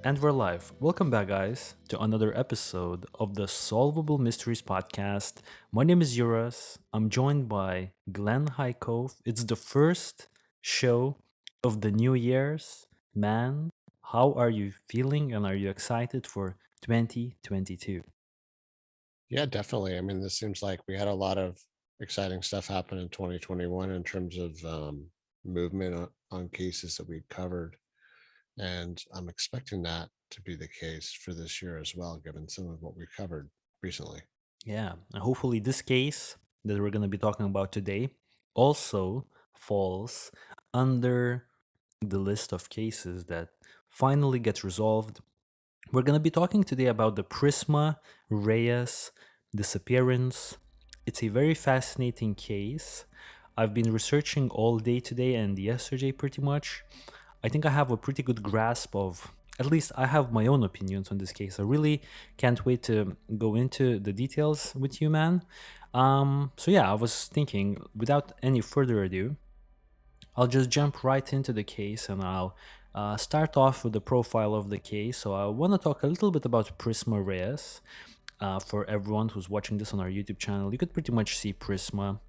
And we're live. Welcome back, guys, to another episode of the Solvable Mysteries podcast. My name is Juras. I'm joined by Glenn Highcove. It's the first show of the New Year's. Man, how are you feeling and are you excited for 2022? Yeah, definitely. I mean, this seems like we had a lot of exciting stuff happen in 2021 in terms of movement on cases that we covered. And I'm expecting that to be the case for this year as well, given some of what we've covered recently. Yeah, and hopefully, this case that we're going to be talking about today also falls under the list of cases that finally get resolved. We're going to be talking today about the Prisma Reyes disappearance. It's a very fascinating case. I've been researching all day today and yesterday pretty much. I think I have a pretty good grasp of, at least I have my own opinions on this case. I really can't wait to go into the details with you, man. So yeah, I was thinking, without any further ado, I'll just jump right into the case and I'll start off with the profile of the case. So I want to talk a little bit about Prisma Reyes. For everyone who's watching this on our YouTube channel, you could pretty much see Prisma.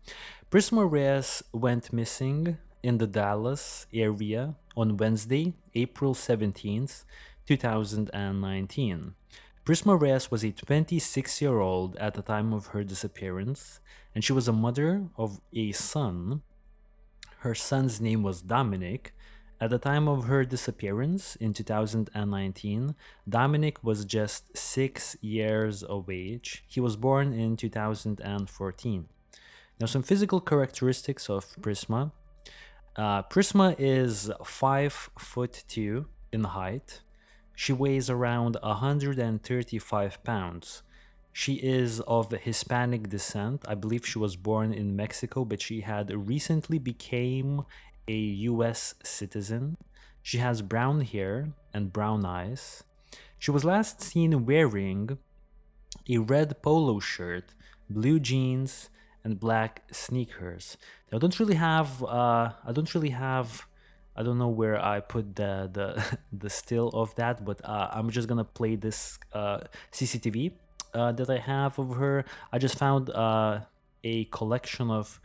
Prisma Reyes went missing in the Dallas area on Wednesday, April 17th, 2019. Prisma Reyes was a 26-year-old at the time of her disappearance, and she was a mother of a son. Her son's name was Dominic. At the time of her disappearance in 2019, Dominic was just 6 years of age. He was born in 2014. Now, some physical characteristics of Prisma. Prisma is 5'2" in height. She weighs around 135 pounds. She is of Hispanic descent. I believe she was born in Mexico, but she had recently became a US citizen. She has brown hair and brown eyes. She was last seen wearing a red polo shirt, blue jeans, and black sneakers. I don't really have. I don't know where I put the the still of that, but I'm just gonna play this CCTV that I have of her. I just found a collection of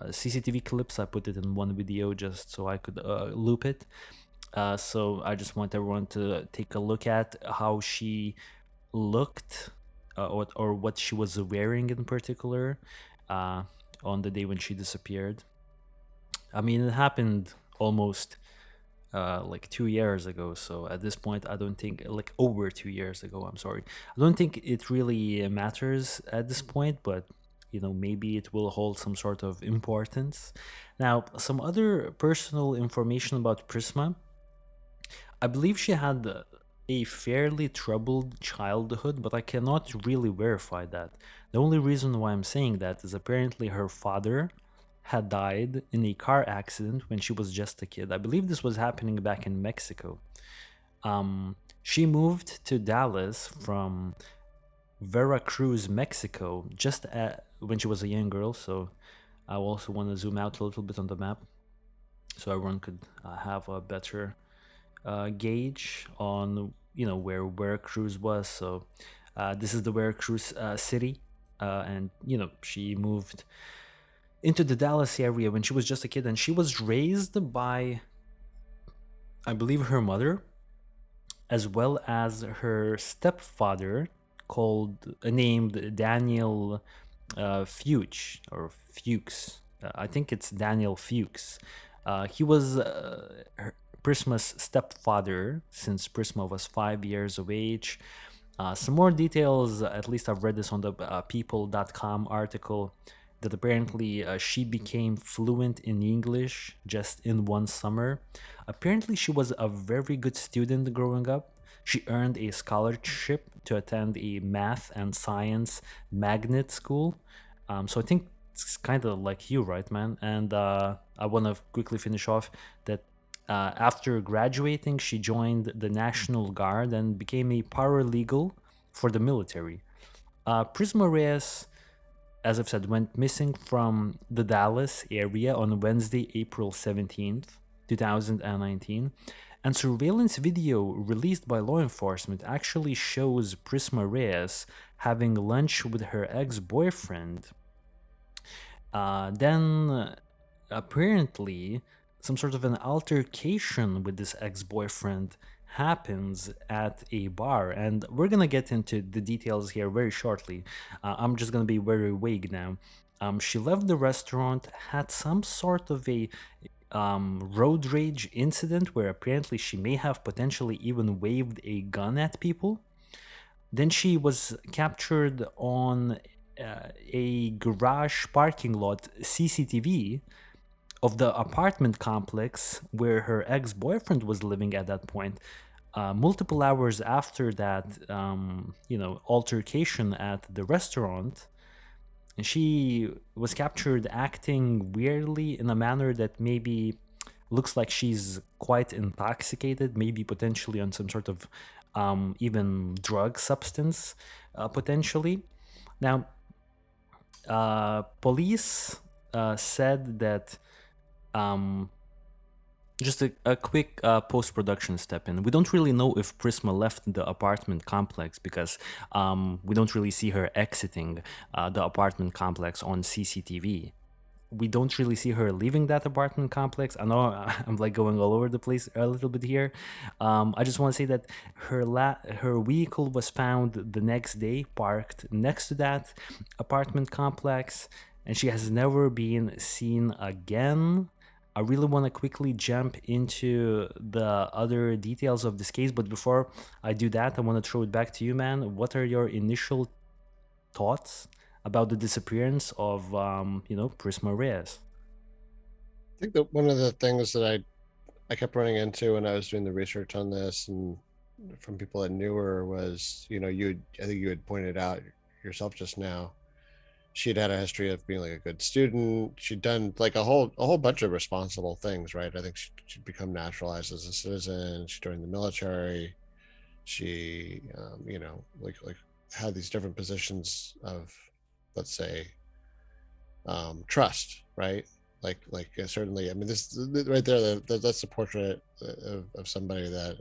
CCTV clips. I put it in one video just so I could loop it. So I just want everyone to take a look at how she looked, or what she was wearing in particular, uh, on the day when she disappeared. I mean, it happened almost like 2 years ago. So at this point, I don't think, like, over 2 years ago. I'm sorry. I don't think it really matters at this point, but maybe it will hold some sort of importance. Now, some other personal information about Prisma. I believe she had a fairly troubled childhood, but I cannot really verify that. The only reason why I'm saying that is apparently her father had died in a car accident when she was just a kid. I believe this was happening back in Mexico. She moved to Dallas from Veracruz, Mexico, when she was a young girl. So I also want to zoom out a little bit on the map so everyone could have a better gauge on where Veracruz was. So this is the Veracruz city, and she moved into the Dallas area when she was just a kid, and she was raised by, I believe, her mother as well as her stepfather, called named Daniel Fuchs or Fuchs. I think it's Daniel Fuchs. He was Prisma's stepfather since Prisma was 5 years of age. Some more details, at least I've read this on the people.com article, that apparently she became fluent in English just in one summer. Apparently, she was a very good student growing up. She earned a scholarship to attend a math and science magnet school. So I think it's kind of like you, right, man? And I want to quickly finish off that after graduating, she joined the National Guard and became a paralegal for the military. Prisma Reyes, as I've said, went missing from the Dallas area on Wednesday, April 17th, 2019. And surveillance video released by law enforcement actually shows Prisma Reyes having lunch with her ex-boyfriend. Then apparently some sort of an altercation with this ex-boyfriend happens at a bar, and we're gonna get into the details here very shortly. I'm just gonna be very vague now. She left the restaurant, had some sort of a road rage incident where apparently she may have potentially even waved a gun at people. Then she was captured on a garage parking lot CCTV of the apartment complex where her ex-boyfriend was living at that point. Multiple hours after that, altercation at the restaurant, and she was captured acting weirdly in a manner that maybe looks like she's quite intoxicated, maybe potentially on some sort of even drug substance, potentially. Now, police said that um, just a quick post-production step in. We don't really know if Prisma left the apartment complex because we don't really see her exiting the apartment complex on CCTV. We don't really see her leaving that apartment complex. I know I'm like going all over the place a little bit here. I just want to say that her vehicle was found the next day parked next to that apartment complex, and she has never been seen again. I really want to quickly jump into the other details of this case, but before I do that, I want to throw it back to you, man. What are your initial thoughts about the disappearance of Prisma Reyes? I think that one of the things that I kept running into when I was doing the research on this, and from people that knew her, was, I think you had pointed out yourself just now, she'd had a history of being like a good student. She'd done like a whole bunch of responsible things, right? I think she'd become naturalized as a citizen. She joined the military. She, like had these different positions of, let's say, trust, right? Certainly, I mean, this right there, that's a portrait of somebody that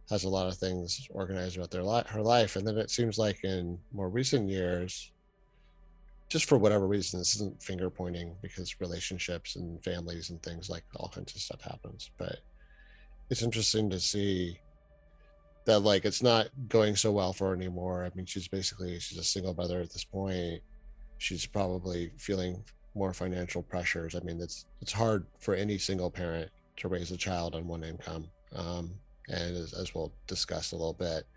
has a lot of things organized about her life. And then it seems like in more recent years, just for whatever reason, this isn't finger pointing, because relationships and families and things, like all kinds of stuff happens. But it's interesting to see that, like, it's not going so well for her anymore. I mean, she's a single mother at this point. She's probably feeling more financial pressures. I mean, it's hard for any single parent to raise a child on one income. And as we'll discuss a little bit,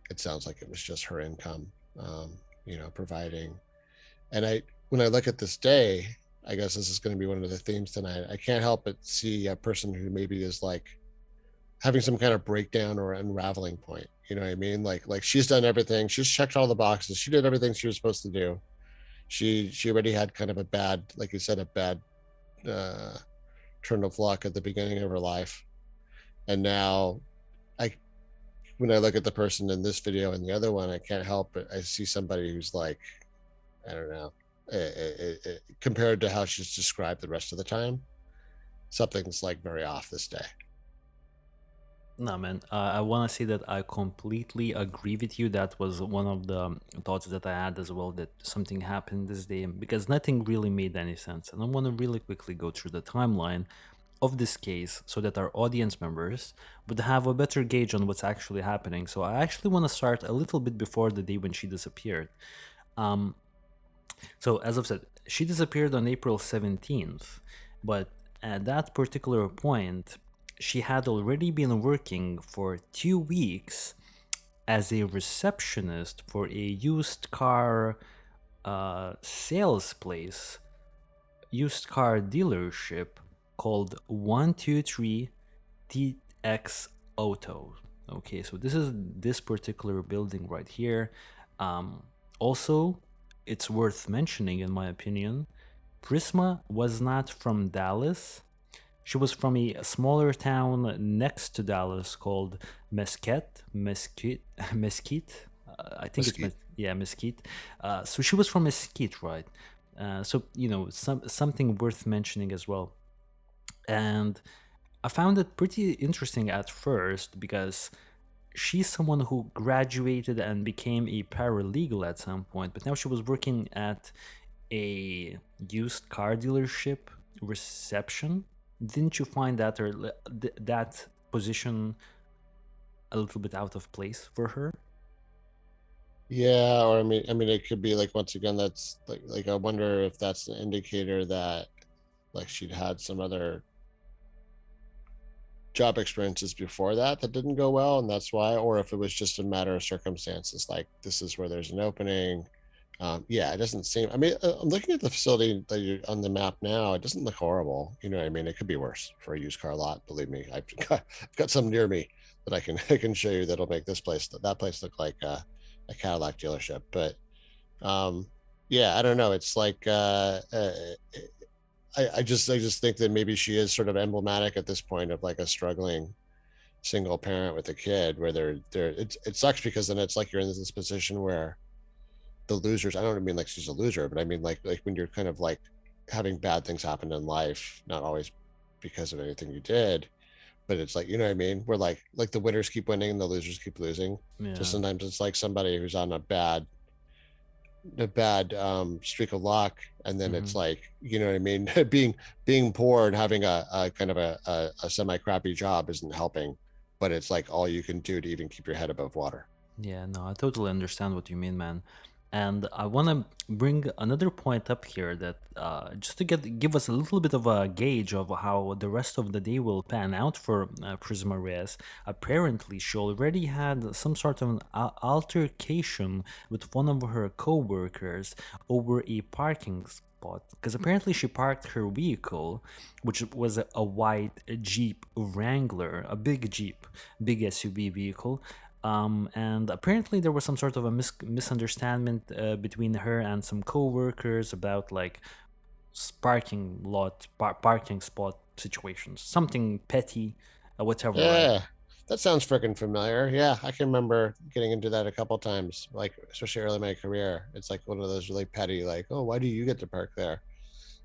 it sounds like it was just her income, providing. And when I look at this day, I guess this is going to be one of the themes tonight. I can't help but see a person who maybe is like having some kind of breakdown or unraveling point. You know what I mean? Like she's done everything. She's checked all the boxes. She did everything she was supposed to do. She already had kind of a bad, like you said, a bad turn of luck at the beginning of her life. And now I when I look at the person in this video and the other one, I can't help but I see somebody who's like, I don't know, compared to how she's described the rest of the time, something's like very off this day. No, man. I want to say that I completely agree with you. That was one of the thoughts that I had as well, that something happened this day because nothing really made any sense. And I want to really quickly go through the timeline of this case so that our audience members would have a better gauge on what's actually happening. So I actually want to start a little bit before the day when she disappeared. So as I've said, she disappeared on April 17th, but at that particular point, she had already been working for 2 weeks as a receptionist for a used car sales place, used car dealership called 123 TX Auto. Okay, so this is this particular building right here. Also, it's worth mentioning, in my opinion, Prisma was not from Dallas. She was from a smaller town next to Dallas called Mesquite. I think it's Mesquite. Mesquite. So she was from Mesquite, right? So something worth mentioning as well. And I found it pretty interesting at first because she's someone who graduated and became a paralegal at some point, but now she was working at a used car dealership reception. Didn't you find that that position a little bit out of place for her? Yeah, or I mean, it could be like once again, that's like I wonder if that's an indicator that like she'd had some other job experiences before that that didn't go well, and that's why, or if it was just a matter of circumstances, like this is where there's an opening. Yeah, it doesn't seem. I mean, I'm looking at the facility that you're on the map now. It doesn't look horrible. You know what I mean? It could be worse for a used car lot. Believe me, I've got some near me that I can I can show you that'll make this place that place look like a Cadillac dealership. But um, yeah, I don't know. It's like I just think that maybe she is sort of emblematic at this point of like a struggling single parent with a kid where it sucks because then it's like you're in this position where the losers, I don't mean like she's a loser, but I mean like when you're kind of like having bad things happen in life, not always because of anything you did, but it's like, you know what I mean? Where like the winners keep winning and the losers keep losing. So Yeah. sometimes it's like somebody who's on a bad streak of luck, and then Hmm. it's like, you know what I mean, being poor and having a kind of a semi crappy job isn't helping, but it's like all you can do to even keep your head above water. Yeah, no, I totally understand what you mean, man. And I want to bring another point up here that just to give us a little bit of a gauge of how the rest of the day will pan out for Prisma Reyes. Apparently, she already had some sort of an altercation with one of her co-workers over a parking spot. Because apparently she parked her vehicle, which was a white Jeep Wrangler, a big Jeep, big SUV vehicle, and apparently there was some sort of a misunderstanding between her and some co-workers about like parking spot situations, something petty, whatever, right? Yeah, that sounds freaking familiar. Yeah, I can remember getting into that a couple times, like especially early in my career. It's like one of those really petty, like, oh, why do you get to park there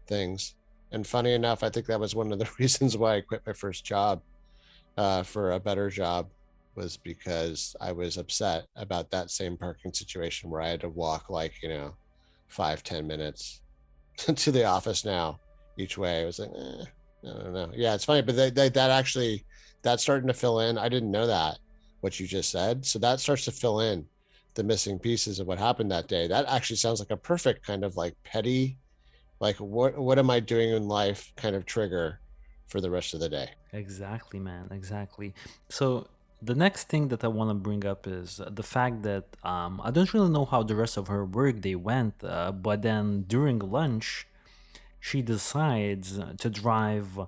things. And funny enough, I think that was one of the reasons why I quit my first job for a better job, was because I was upset about that same parking situation where I had to walk like, 5-10 minutes to the office now each way. I was like, I don't know. Yeah, it's funny, but that actually, that's starting to fill in. I didn't know that, what you just said. So that starts to fill in the missing pieces of what happened that day. That actually sounds like a perfect kind of like petty, like what am I doing in life kind of trigger for the rest of the day. Exactly, man. Exactly. So the next thing that I want to bring up is the fact that I don't really know how the rest of her workday went, but then during lunch, she decides to drive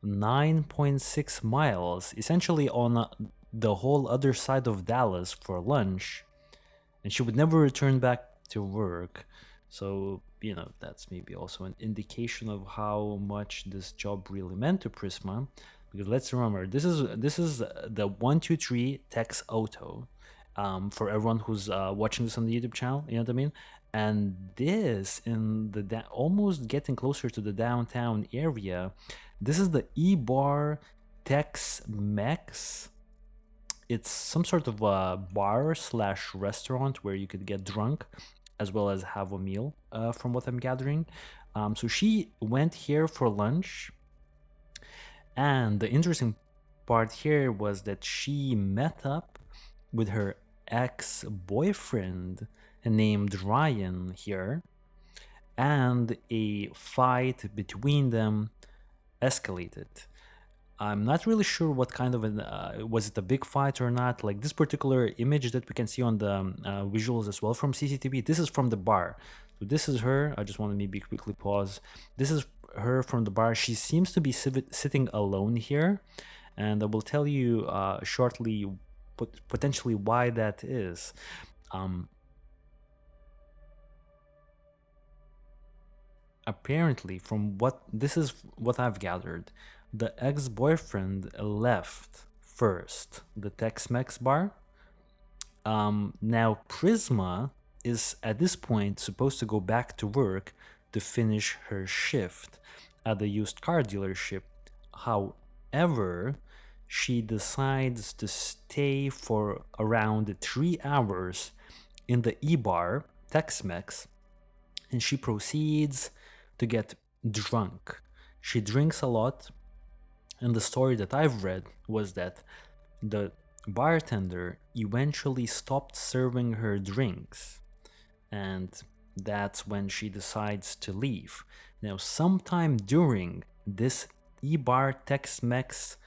9.6 miles, essentially on the whole other side of Dallas for lunch, and she would never return back to work. So, that's maybe also an indication of how much this job really meant to Prisma. Because let's remember, this is the 123 Tex Auto. For everyone who's watching this on the YouTube channel, you know what I mean. And this in the almost getting closer to the downtown area. This is the E Bar Tex Mex. It's some sort of a bar slash restaurant where you could get drunk as well as have a meal, from what I'm gathering. So she went here for lunch, and the interesting part here was that she met up with her ex boyfriend named Ryan here, and a fight between them escalated. I'm not really sure what kind of was it a big fight or not. Like this particular image that we can see on the visuals as well from CCTV. This is from the bar. So this is her. I just want to maybe quickly pause. This is her from the bar. She seems to be sitting alone here, and I will tell you shortly, potentially why that is. Um, Apparently, from what I've gathered, the ex-boyfriend left first the Tex-Mex bar. Now Prisma is at this point supposed to go back to work to finish her shift at the used car dealership. However, she decides to stay for around 3 hours in the E-bar, Tex-Mex, and she proceeds to get drunk. She drinks a lot, and the story that I've read was that the bartender eventually stopped serving her drinks, and that's when she decides to leave. Now, sometime during this E-bar Tex-Mex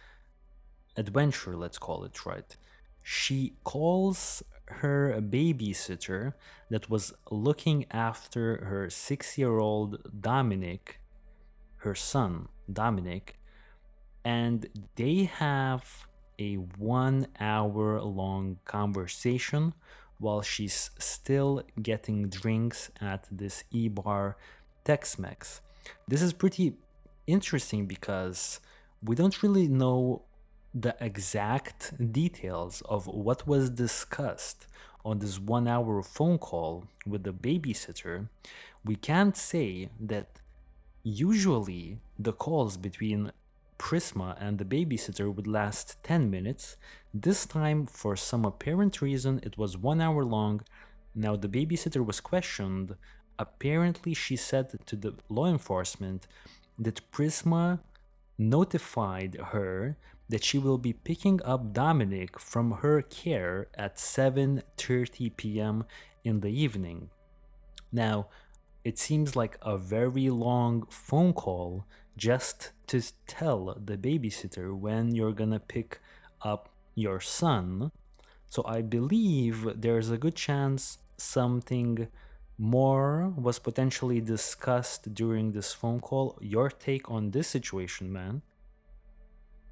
adventure, let's call it, right, she calls her babysitter that was looking after her 6-year-old Dominic, her son Dominic, and they have a 1 hour long conversation while she's still getting drinks at this E-bar Tex-Mex. This is pretty interesting because we don't really know the exact details of what was discussed on this 1 hour phone call with the babysitter. We can't say that usually the calls between Prisma and the babysitter would last 10 minutes. This time, for some apparent reason, it was 1 hour long. Now, the babysitter was questioned. Apparently, she said to the law enforcement that Prisma notified her that she will be picking up Dominic from her care at 7:30 p.m. in the evening. Now, it seems like a very long phone call just to tell the babysitter when you're gonna pick up your son. So I believe there's a good chance something more was potentially discussed during this phone call. Your take on this situation, man?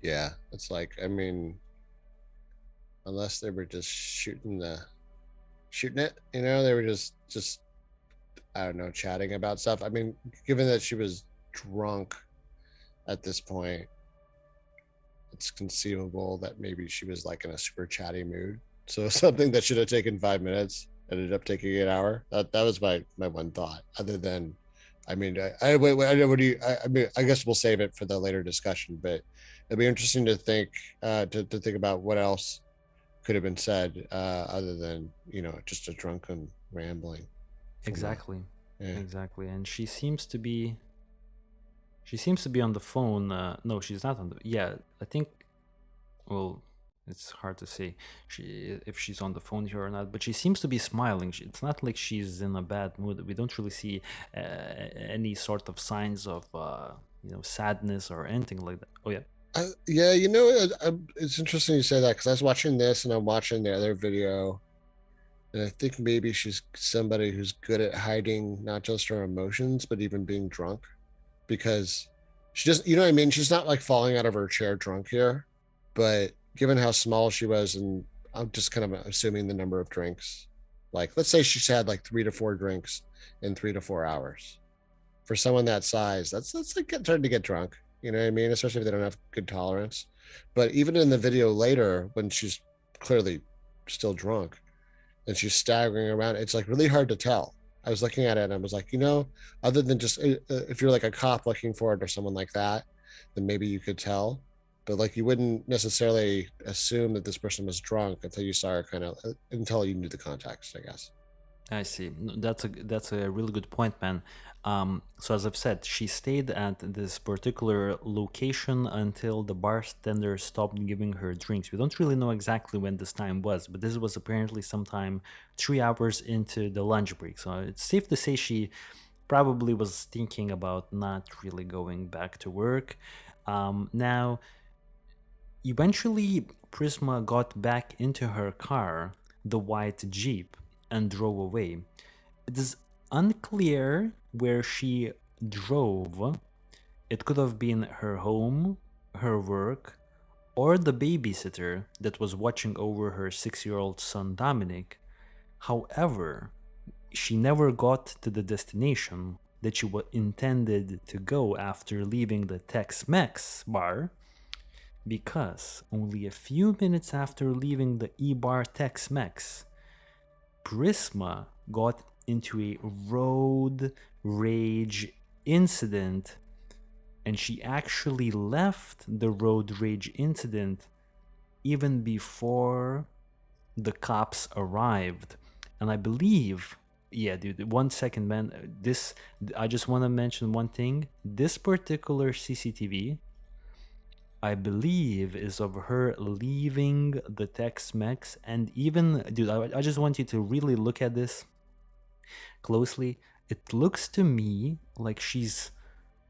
Yeah, it's like, I mean, unless they were just shooting it, they were just I don't know, chatting about stuff. I mean, given that she was drunk at this point, it's conceivable that maybe she was like in a super chatty mood. So something that should have taken 5 minutes ended up taking an hour. That was my one thought. Other than, I mean, wait, I know what do you? I mean, I guess we'll save it for the later discussion. But it'd be interesting to think to think about what else could have been said other than just a drunken rambling. Exactly. Yeah. Exactly. And she seems to be on the phone. No, she's not on the. Yeah, I think. Well, it's hard to say if she's on the phone here or not. But she seems to be smiling. It's not like she's in a bad mood. We don't really see any sort of signs of sadness or anything like that. Oh yeah. Yeah, it's interesting you say that because I was watching this and I'm watching the other video, and I think maybe she's somebody who's good at hiding not just her emotions, but even being drunk because she doesn't, you know what I mean? She's not like falling out of her chair drunk here, but given how small she was, and I'm just kind of assuming the number of drinks, like let's say she's had like 3 to 4 drinks in 3 to 4 hours. For someone that size, that's like starting to get drunk. You know what I mean? Especially if they don't have good tolerance. But even in the video later, when she's clearly still drunk and she's staggering around, it's like really hard to tell. I was looking at it and I was like, other than just if you're like a cop looking for it or someone like that, then maybe you could tell. But like you wouldn't necessarily assume that this person was drunk until you saw her until you knew the context, I guess. I see. That's a really good point, man. So as I've said, she stayed at this particular location until the bartender stopped giving her drinks. We don't really know exactly when this time was, but this was apparently sometime 3 hours into the lunch break. So it's safe to say she probably was thinking about not really going back to work. Now, eventually, Prisma got back into her car, the white Jeep, and drove away. It is unclear where she drove. It could have been her home, her work, or the babysitter that was watching over her 6-year-old son Dominic. However, she never got to the destination that she intended to go after leaving the Tex Mex bar, because only a few minutes after leaving the E-bar Tex Mex, Prisma got into a road rage incident and she actually left the road rage incident even before the cops arrived. And I believe, yeah, dude, 1 second, man. I just want to mention one thing. This particular CCTV, I believe, is of her leaving the Tex-Mex. And even, dude, I just want you to really look at this closely. It looks to me like she's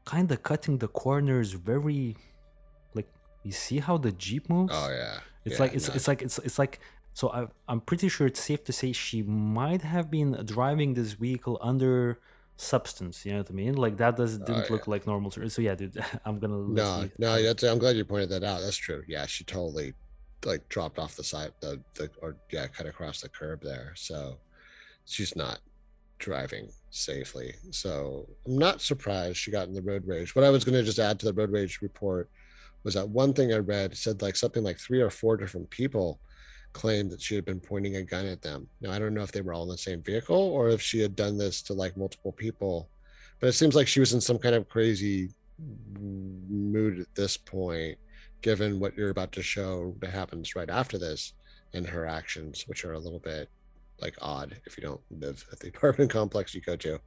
kind of cutting the corners very, like, you see how the Jeep Oh moves? yeah, It's yeah, like no, it's like so I'm pretty sure it's safe to say she might have been driving this vehicle under substance, you know what I mean? Like that oh didn't yeah. look like normal. So yeah, dude, I'm gonna let No, you no, have it. I'm glad you pointed that out. That's true. Yeah, she totally like dropped off the side, the or yeah, cut across the curb there. So she's not driving safely. So I'm not surprised she got in the road rage. What I was going to just add to the road rage report was that one thing I read said like something like 3 or 4 different people claimed that she had been pointing a gun at them. Now I don't know if they were all in the same vehicle or if she had done this to like multiple people, but it seems like she was in some kind of crazy mood at this point, given what you're about to show that happens right after this and her actions, which are a little bit like odd if you don't live at the apartment complex you go to.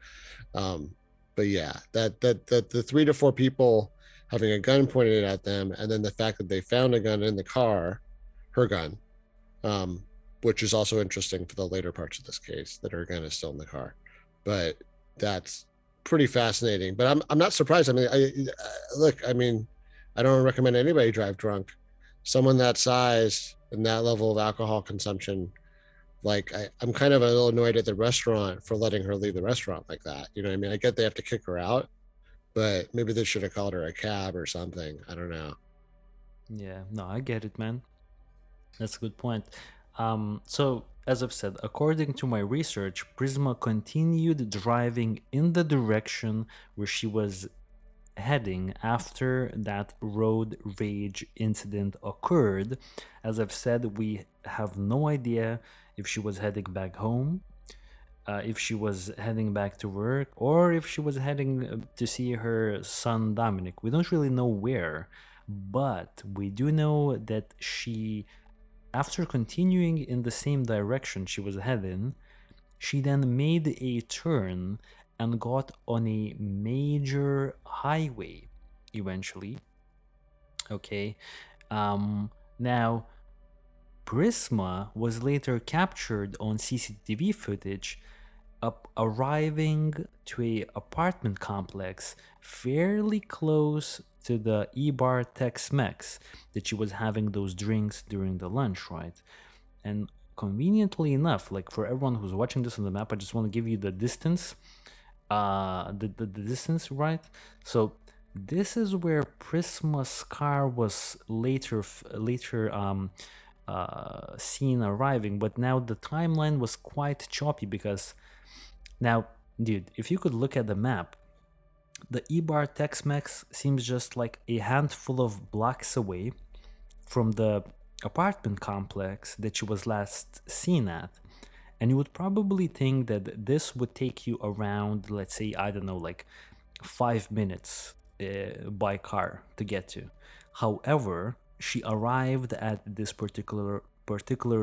Um, but yeah, that the 3 to 4 people having a gun pointed at them, and then the fact that they found a gun in the car, her gun, um, which is also interesting for the later parts of this case that her gun is still in the car. But that's pretty fascinating. But I'm not surprised. I mean, look. I mean, I don't recommend anybody drive drunk. Someone that size and that level of alcohol consumption, like I'm kind of a little annoyed at the restaurant for letting her leave the restaurant like that. You know what I mean? I get they have to kick her out, but maybe they should have called her a cab or something. I don't know. Yeah, no, I get it, man. That's a good point. So, as I've said, according to my research, Prisma continued driving in the direction where she was heading after that road rage incident occurred. As I've said, we have no idea if she was heading back home, if she was heading back to work, or if she was heading to see her son Dominic. We don't really know where, but we do know that she, after continuing in the same direction she was heading, she then made a turn and got on a major highway eventually. Okay. Now, Prisma was later captured on CCTV footage arriving to a apartment complex fairly close to the E-Bar Tex-Mex that she was having those drinks during the lunch, right? And conveniently enough, like for everyone who's watching this on the map, I just want to give you the distance, the distance, right? So this is where Prisma's car was later seen arriving, but now the timeline was quite choppy because now, dude, if you could look at the map, the E-Bar Tex-Mex seems just like a handful of blocks away from the apartment complex that she was last seen at. And you would probably think that this would take you around, let's say, I don't know, like 5 minutes by car to get to. However, she arrived at this particular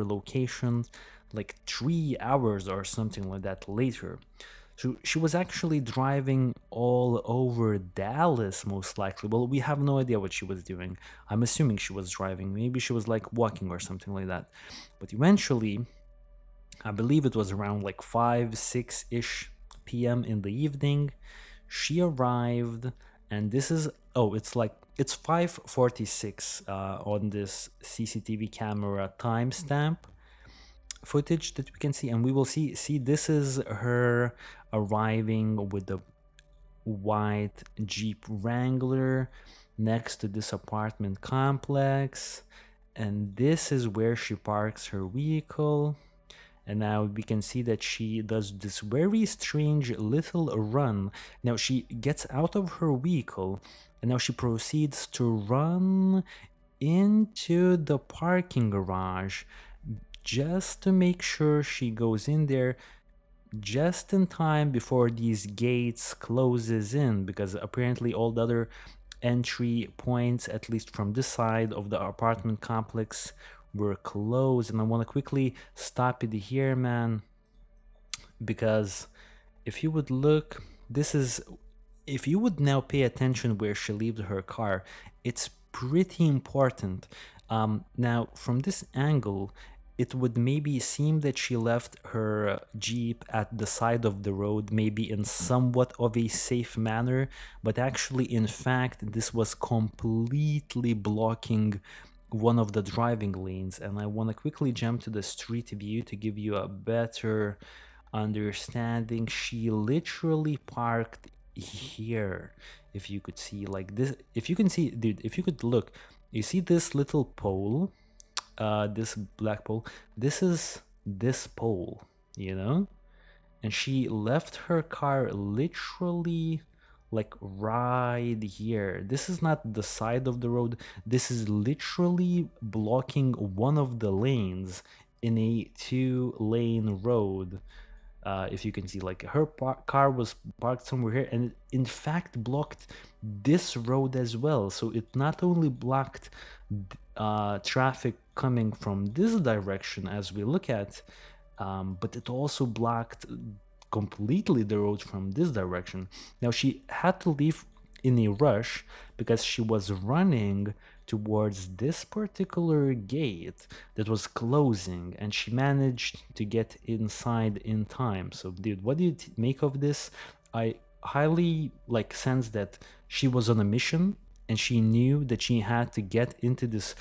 location like 3 hours or something like that later. So she was actually driving all over Dallas, most likely. Well, we have no idea what she was doing. I'm assuming she was driving. Maybe she was like walking or something like that. But eventually, I believe it was around like 5, 6 ish p.m. in the evening. She arrived, and this is it's 5:46 on this CCTV camera timestamp footage that we can see, and we will see this is her arriving with the white Jeep Wrangler next to this apartment complex, and this is where she parks her vehicle. And now we can see that she does this very strange little run. Now she gets out of her vehicle and now she proceeds to run into the parking garage just to make sure she goes in there just in time before these gates closes in, because apparently all the other entry points, at least from this side of the apartment complex, were closed. And I want to quickly stop it here, man, because if you would look, this is, if you would now pay attention where she left her car, it's pretty important. Now, from this angle, it would maybe seem that she left her Jeep at the side of the road, maybe in somewhat of a safe manner, but actually, in fact, this was completely blocking one of the driving lanes. And I want to quickly jump to the street view to give you a better understanding. She literally parked here. If you could see, like this, if you can see, dude, if you could look, you see this little pole, this black pole, this is this pole, you know, and she left her car literally like right here. This is not the side of the road, this is literally blocking one of the lanes in a 2-lane road. If you can see, like her car was parked somewhere here, and it in fact blocked this road as well. So it not only blocked traffic coming from this direction as we look at, but it also blocked completely the road from this direction. Now she had to leave in a rush because she was running towards this particular gate that was closing, and she managed to get inside in time. So dude, what do you make of this? I highly like sense that she was on a mission and she knew that she had to get into this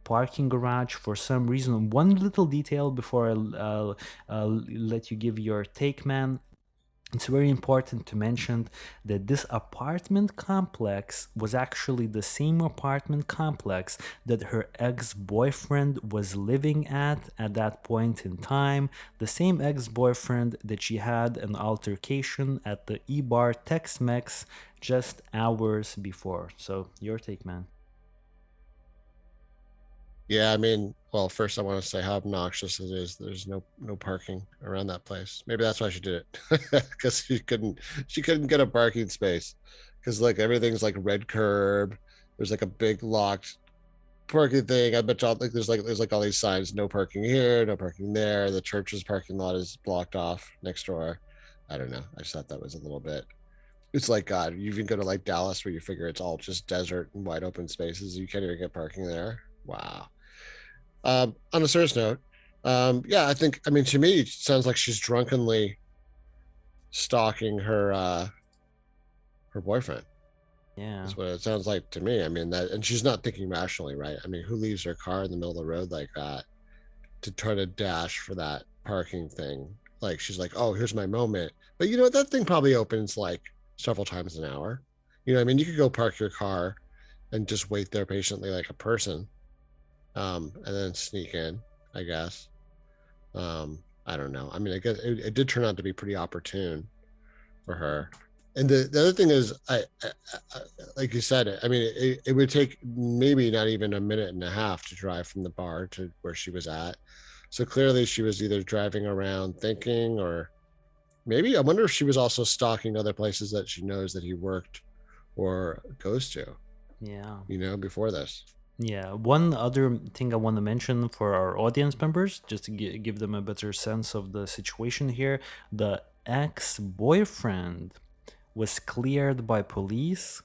parking garage for some reason. One little detail before I let you give your take, man. It's very important to mention that this apartment complex was actually the same apartment complex that her ex-boyfriend was living at that point in time. The same ex-boyfriend that she had an altercation at the E-Bar Tex-Mex just hours before. So your take, man. Yeah, I mean, well, first I want to say how obnoxious it is. There's no parking around that place. Maybe that's why she did it, because she couldn't get a parking space, because like everything's like red curb. There's like a big locked parking thing. I bet y'all like there's all these signs: no parking here, no parking there. The church's parking lot is blocked off next door. I don't know. I just thought that was a little bit. It's like God. You even go to like Dallas, where you figure it's all just desert and wide open spaces. You can't even get parking there. Wow. On a serious note, yeah, I mean, to me, it sounds like she's drunkenly stalking her boyfriend. Yeah. That's what it sounds like to me. I mean, that, and she's not thinking rationally, right? I mean, who leaves her car in the middle of the road like that to try to dash for that parking thing? Like, she's like, oh, here's my moment. But you know, that thing probably opens like several times an hour. You know, I mean, you could go park your car and just wait there patiently like a person, and then sneak in, I guess. I don't know. I mean, I guess it did turn out to be pretty opportune for her. And the other thing is, I like you said, I mean, it would take maybe not even a minute and a half to drive from the bar to where she was at. So clearly she was either driving around thinking, or maybe I wonder if she was also stalking other places that she knows that he worked or goes to, Yeah. you know, before this. Yeah, one other thing I want to mention for our audience members, just to give them a better sense of the situation here, the ex-boyfriend was cleared by police.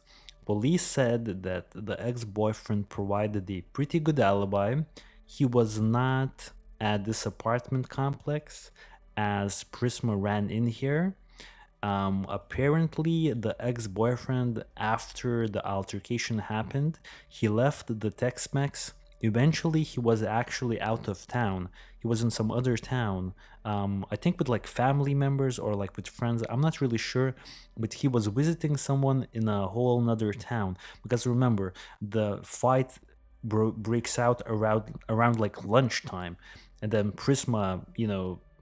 Police said that the ex-boyfriend provided a pretty good alibi. He was not at this apartment complex as Prisma ran in here. Apparently, the ex-boyfriend, after the altercation happened, he left the Tex-Mex. Eventually, he was actually out of town. He was in some other town. I think with like family members or like with friends. I'm not really sure, but he was visiting someone in a whole nother town. Because remember, the fight breaks out around like lunchtime, and then Prisma,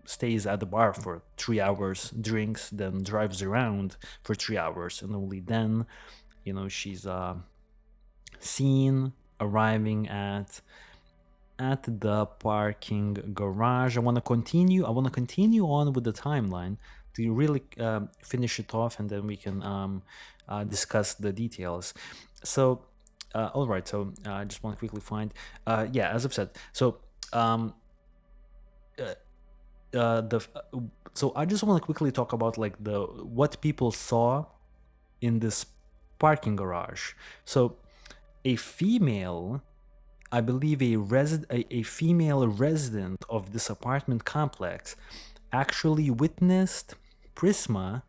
stays at the bar for 3 hours, drinks, then drives around for 3 hours, and only then, she's seen arriving at the parking garage. I want to continue on with the timeline. to really finish it off, and then we can discuss the details. So, all right. So I just want to quickly find. Yeah, as I've said. So. The so I just want to quickly talk about like the what people saw in this parking garage. So a female, I believe a female resident of this apartment complex actually witnessed Prisma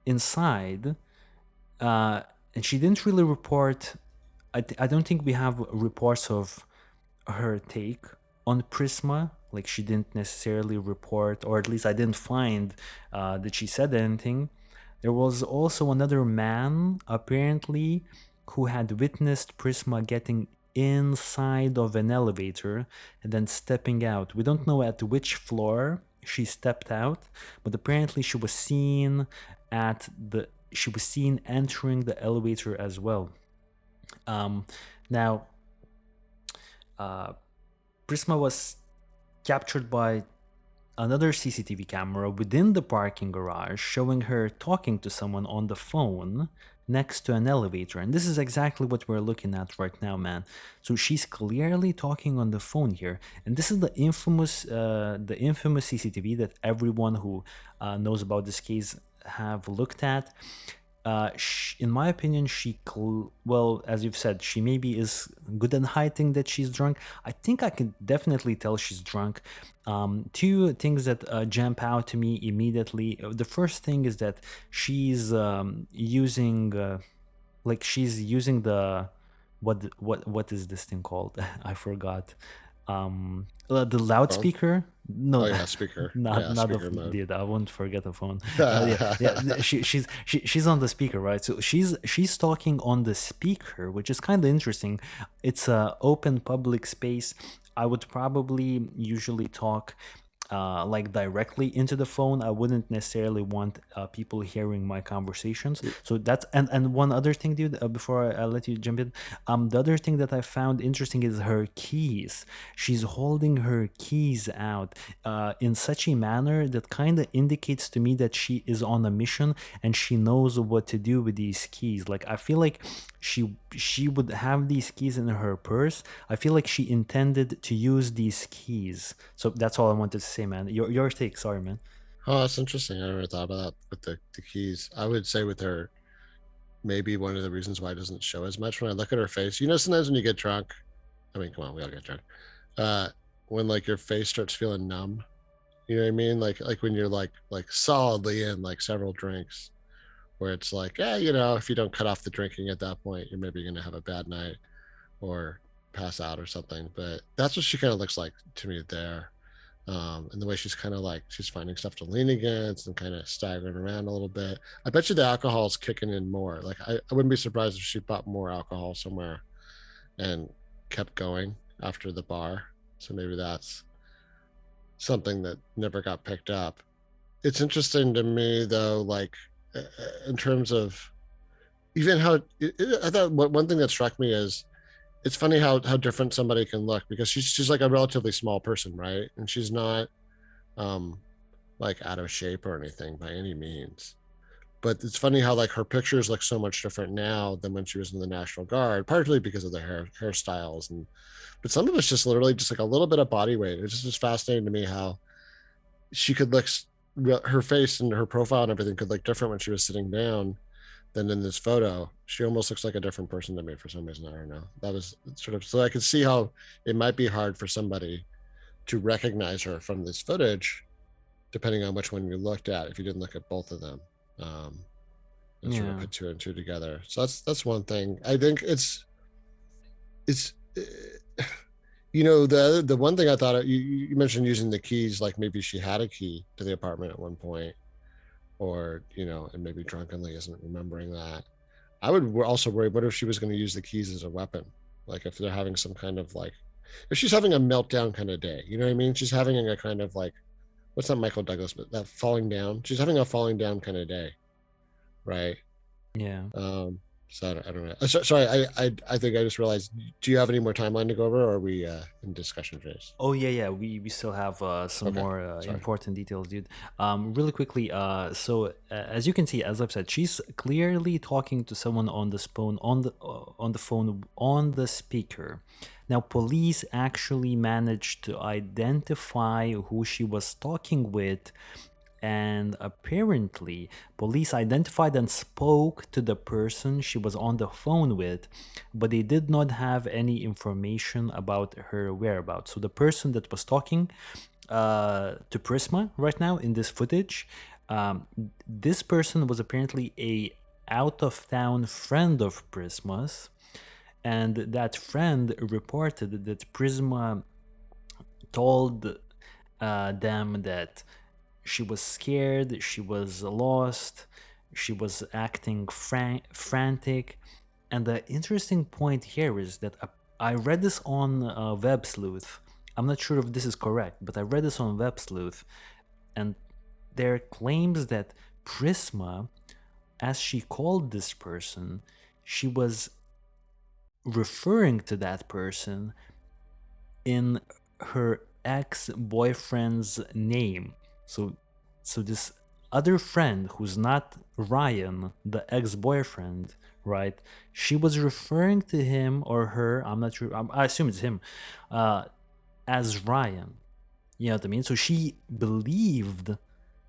inside, and she didn't really report. I don't think we have reports of her take on Prisma. Like she didn't necessarily report, or at least I didn't find that she said anything. There was also another man, apparently, who had witnessed Prisma getting inside of an elevator and then stepping out. We don't know at which floor she stepped out, but apparently she was seen entering the elevator as well. Now, Prisma was captured by another CCTV camera within the parking garage showing her talking to someone on the phone next to an elevator. And this is exactly what we're looking at right now, man. So she's clearly talking on the phone here. And this is the infamous CCTV that everyone who knows about this case have looked at. In my opinion, well, as you've said, she maybe is good at hiding that she's drunk. I think I can definitely tell she's drunk. Two things that jump out to me immediately. The first thing is that she's using the what is this thing called? I forgot. The loudspeaker. No, Oh yeah, speaker. not Yeah, not speaker the mode. dude. I won't forget the phone. Yeah. She's on the speaker, right? So she's talking on the speaker, which is kind of interesting. It's a open public space. I would probably usually talk like directly into the phone. I wouldn't necessarily want people hearing my conversations. So that's and one other thing, dude. Before I let you jump in, the other thing that I found interesting is her keys. She's holding her keys out in such a manner that kind of indicates to me that she is on a mission and she knows what to do with these keys. Like I feel like she would have these keys in her purse. I feel like she intended to use these keys. So that's all I wanted to say, man. Your take, sorry, man. Oh, that's interesting. I never thought about that with the keys. I would say with her, maybe one of the reasons why it doesn't show as much when I look at her face. You know, sometimes when you get drunk, I mean, come on, we all get drunk. When like your face starts feeling numb, you know what I mean? Like when you're like solidly in like several drinks, where it's like, yeah, you know, if you don't cut off the drinking at that point, you're maybe gonna have a bad night or pass out or something. But that's what she kind of looks like to me there. And the way she's kind of like she's finding stuff to lean against and kind of staggering around a little bit. I bet you the alcohol's kicking in more. Like I wouldn't be surprised if she bought more alcohol somewhere and kept going after the bar. So maybe that's something that never got picked up. It's interesting to me though, like in terms of even how I thought one thing that struck me is it's funny how different somebody can look because she's like a relatively small person, right? And she's not like out of shape or anything by any means. But it's funny how like her pictures look so much different now than when she was in the National Guard, partly because of the hairstyles and but some of it's just literally just like a little bit of body weight. It just was fascinating to me how she could look her face and her profile and everything could look different when she was sitting down than in this photo. She almost looks like a different person to me for some reason. I don't know. That was sort of so I could see how it might be hard for somebody to recognize her from this footage, depending on which one you looked at. If you didn't look at both of them, and sort of put two and two together. So that's one thing. I think it's you know the one thing I thought you mentioned using the keys, like maybe she had a key to the apartment at one point, or you know, and maybe drunkenly isn't remembering that. I would also worry, what if she was going to use the keys as a weapon? Like if they're having some kind of like, if she's having a meltdown kind of day, you know what I mean? She's having a kind of like, what's that Michael Douglas, but that falling down. She's having a falling down kind of day, right? Yeah. So I don't know. Sorry, I think I just realized. Do you have any more timeline to go over, or are we in discussion phase? Oh yeah, we still have some Okay, more sorry. important details, dude. Really quickly, as you can see, as I've said, she's clearly talking to someone on the phone, on the phone, on the speaker. Now, police actually managed to identify who she was talking with, and apparently police identified and spoke to the person she was on the phone with, but they did not have any information about her whereabouts. So the person that was talking to Prisma right now in this footage, this person was apparently a out of town friend of Prisma's, and that friend reported that Prisma told them that she was scared, she was lost, she was acting frantic. And the interesting point here is that I read this on Web Sleuth. I'm not sure if this is correct, but I read this on Web Sleuth, and there claims that Prisma, as she called this person, she was referring to that person in her ex-boyfriend's name. So this other friend who's not Ryan, the ex-boyfriend, right? She was referring to him or her, I'm not sure, I assume it's him, as Ryan. You know what I mean? So she believed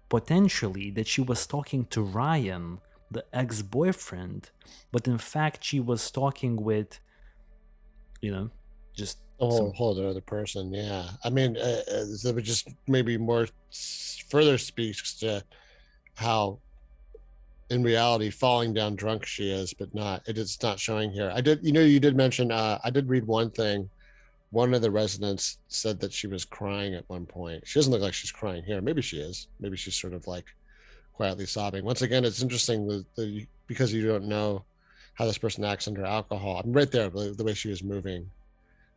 potentially that she was talking to Ryan, the ex-boyfriend, but in fact she was talking with, you know, just Oh, some. whole other person. Yeah, I mean, that would just maybe more further speaks to how, in reality, falling down drunk she is, but not. It's not showing here. I did, you did mention. I did read one thing. One of the residents said that she was crying at one point. She doesn't look like she's crying here. Maybe she is. Maybe she's sort of like quietly sobbing. Once again, it's interesting because you don't know how this person acts under alcohol. I'm right there. The way she was moving,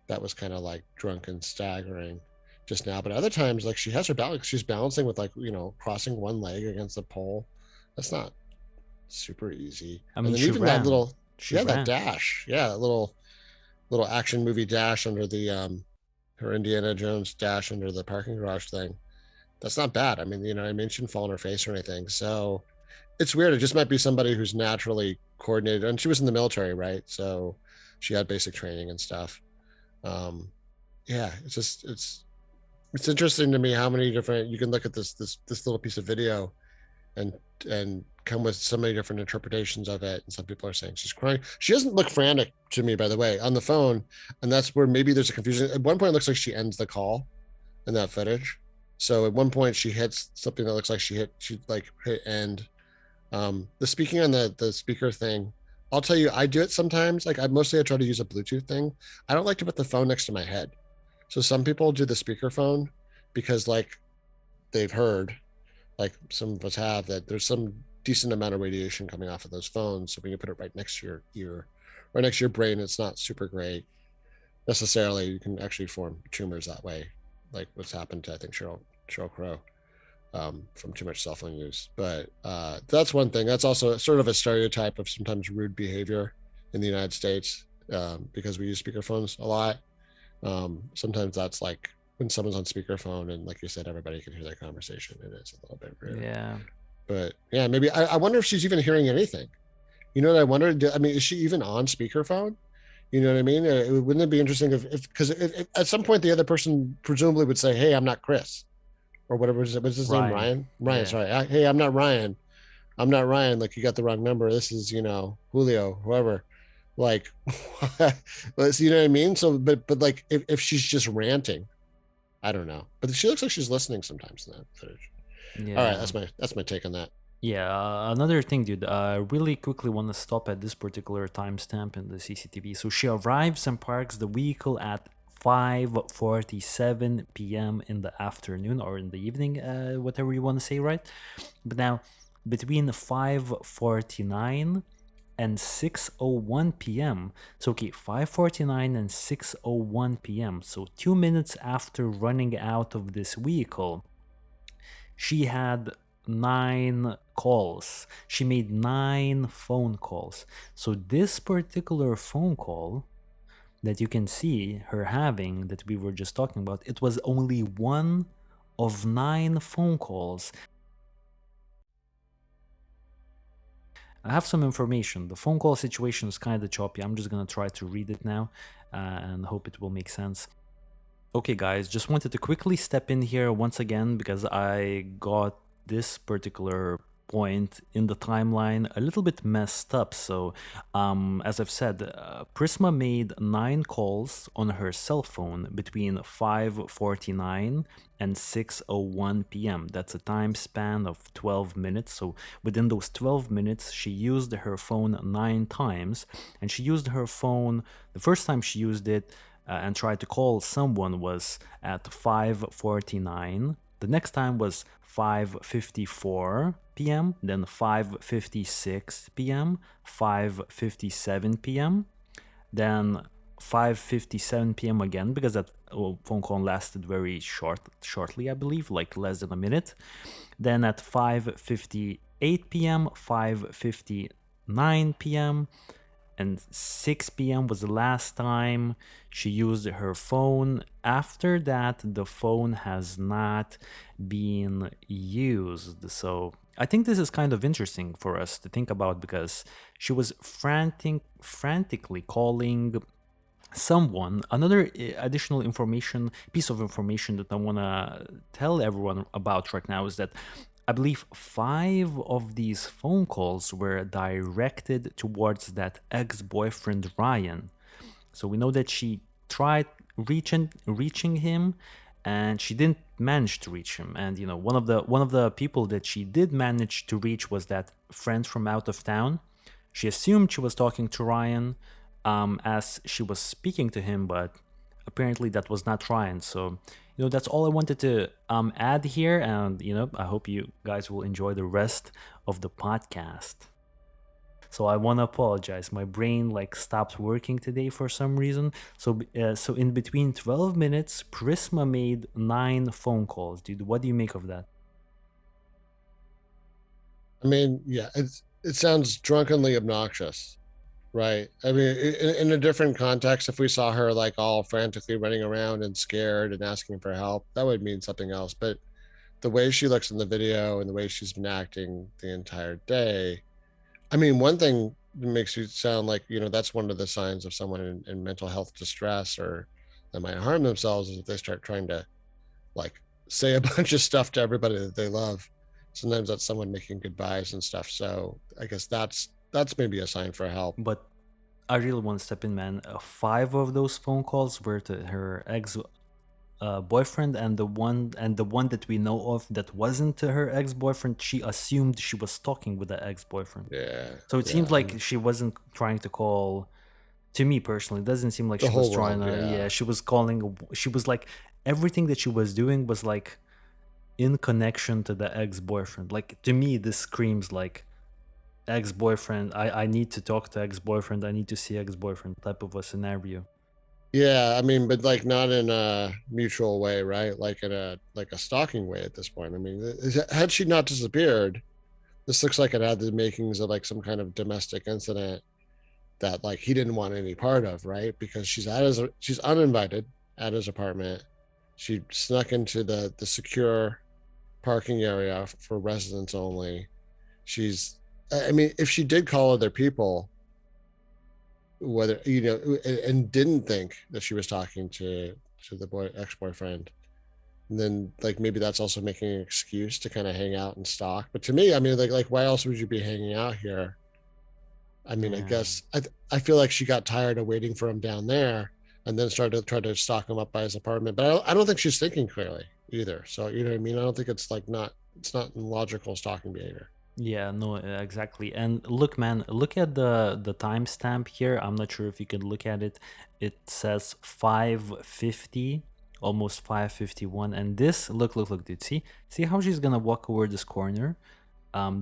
that was kind of like drunk and staggering just now. But other times, like she has her balance. She's balancing with like crossing one leg against the pole. That's not super easy. I And mean, then she even that ran. little, She yeah, that ran. dash, yeah, that little action movie dash under the her Indiana Jones dash under the parking garage thing. That's not bad. I mean, I mean, she didn't fall on her face or anything. So it's weird. It just might be somebody who's naturally coordinated. And she was in the military, right? So she had basic training and stuff. Um, yeah, it's interesting to me how many different you can look at this little piece of video and come with so many different interpretations of it. And some people are saying she's crying. She doesn't look frantic to me, by the way, on the phone. And that's where maybe there's a confusion. At one point, it looks like she ends the call in that footage. So at one point, she hits something that looks like she hit end. The speaking on the speaker thing, I'll tell you, I do it sometimes. Like I try to use a Bluetooth thing. I don't like to put the phone next to my head. So some people do the speakerphone because like they've heard, like some of us have, that there's some decent amount of radiation coming off of those phones. So when you put it right next to your ear, right next to your brain, it's not super great necessarily. You can actually form tumors that way, like what's happened to I think Sheryl Crow from too much cell phone use. But that's one thing. That's also sort of a stereotype of sometimes rude behavior in the United States because we use speakerphones a lot. Sometimes that's like when someone's on speakerphone and like you said, everybody can hear their conversation. It is a little bit rude. Yeah. But yeah, maybe I wonder if she's even hearing anything. You know what I wonder? I mean, is she even on speakerphone? You know what I mean? Wouldn't it be interesting if because at some point the other person presumably would say, "Hey, I'm not Chris," or whatever. What's his name? Ryan. Ryan. Ryan. Yeah. Sorry. Hey, I'm not Ryan. I'm not Ryan. Like you got the wrong number. This is Julio, whoever. Like, you know what I mean? So, but like if she's just ranting, I don't know. But she looks like she's listening sometimes in that footage. All right, Yeah. that's my take on that. Yeah, another thing, dude. I really quickly want to stop at this particular timestamp in the CCTV. So she arrives and parks the vehicle at 5:47 p.m. in the afternoon or in the evening, whatever you want to say, right? But now, between 5:49 and 6:01 p.m. So okay, 5:49 and 6:01 p.m. So 2 minutes after running out of this vehicle, she had 9 calls. She made 9 phone calls. So this particular phone call that you can see her having, that we were just talking about, it was only one of 9 phone calls. I have some information. The phone call situation is kind of choppy. I'm just gonna try to read it now and hope it will make sense. Okay, guys, just wanted to quickly step in here once again because I got this particular point in the timeline a little bit messed up. So, as I've said, Prisma made 9 calls on her cell phone between 5:49 and 6:01 p.m. That's a time span of 12 minutes. So, within those 12 minutes, she used her phone 9 times, and she used her phone the first time she used it and tried to call someone was at 5:49. The next time was 5:54 p.m., then 5:56 p.m., 5:57 p.m., then 5:57 p.m. again because that phone call lasted very shortly, I believe, like less than a minute. Then at 5:58 p.m., 5:59 p.m., and 6 p.m. was the last time she used her phone. After that, the phone has not been used. So I think this is kind of interesting for us to think about because she was frantically calling someone. Another additional piece of information that I want to tell everyone about right now is that I believe 5 of these phone calls were directed towards that ex-boyfriend Ryan. So we know that she tried reaching him, and she didn't manage to reach him. And one of the people that she did manage to reach was that friend from out of town. She assumed she was talking to Ryan as she was speaking to him, but apparently that was not Ryan. So that's all I wanted to add here, and I hope you guys will enjoy the rest of the podcast. So I want to apologize. My brain stopped working today for some reason. So in between 12 minutes, Prisma made 9 phone calls. Dude, what do you make of that? I mean, yeah, it sounds drunkenly obnoxious, right? I mean, in a different context, if we saw her like all frantically running around and scared and asking for help, that would mean something else. But the way she looks in the video and the way she's been acting the entire day, I mean, one thing that makes you sound like, that's one of the signs of someone in mental health distress or that might harm themselves is if they start trying to like say a bunch of stuff to everybody that they love. Sometimes that's someone making goodbyes and stuff. So I guess that's maybe a sign for help. But I really want to step in, man. 5 of those phone calls were to her ex boyfriend, and the one that we know of that wasn't to her ex-boyfriend, she assumed she was talking with the ex-boyfriend. Yeah. So it seems like she wasn't trying to call. To me personally, it doesn't seem like The she was whole trying world, to. yeah. Yeah, she was calling. She was like everything that she was doing was like in connection to the ex-boyfriend. Like to me, this screams like ex-boyfriend. I need to talk to ex-boyfriend. I need to see ex-boyfriend type of a scenario. Yeah, I mean, but like not in a mutual way, right? Like in a stalking way at this point. I mean, had she not disappeared, this looks like it had the makings of like some kind of domestic incident that like he didn't want any part of, right? Because she's uninvited at his apartment. She snuck into the secure parking area for residents only. I mean, if she did call other people, whether and didn't think that she was talking to the ex-boyfriend, then like maybe that's also making an excuse to kind of hang out and stalk. But to me, I mean, like why else would you be hanging out here? I mean, I guess I feel like she got tired of waiting for him down there and then started to try to stalk him up by his apartment. But I don't think she's thinking clearly either. So you know what I mean? I don't think it's not logical stalking behavior. Yeah, no, exactly. And look, man, look at the timestamp here. I'm not sure if you can look at it. It says 5:50, almost 5:51. And this, look, dude. See how she's gonna walk over this corner?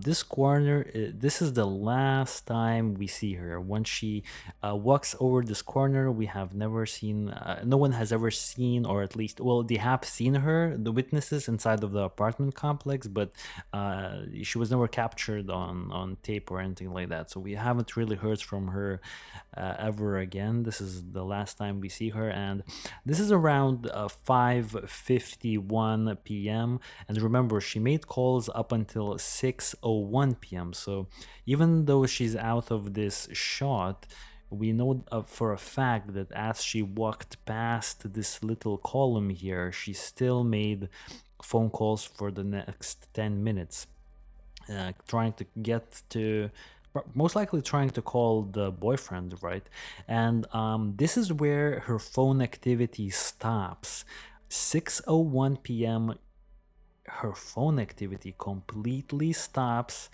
This corner, this is the last time we see her. Once she walks over this corner, we have never seen, no one has ever seen, or at least, well, they have seen her, the witnesses inside of the apartment complex, but she was never captured on tape or anything like that. So we haven't really heard from her ever again. This is the last time we see her, and this is around 5:51 p.m. And remember, she made calls up until 6:01 p.m. So even though she's out of this shot, we know for a fact that as she walked past this little column here, she still made phone calls for the next 10 minutes, trying to get to, most likely trying to call the boyfriend, right? And this is where her phone activity stops. 6:01 p.m., her phone activity completely stops.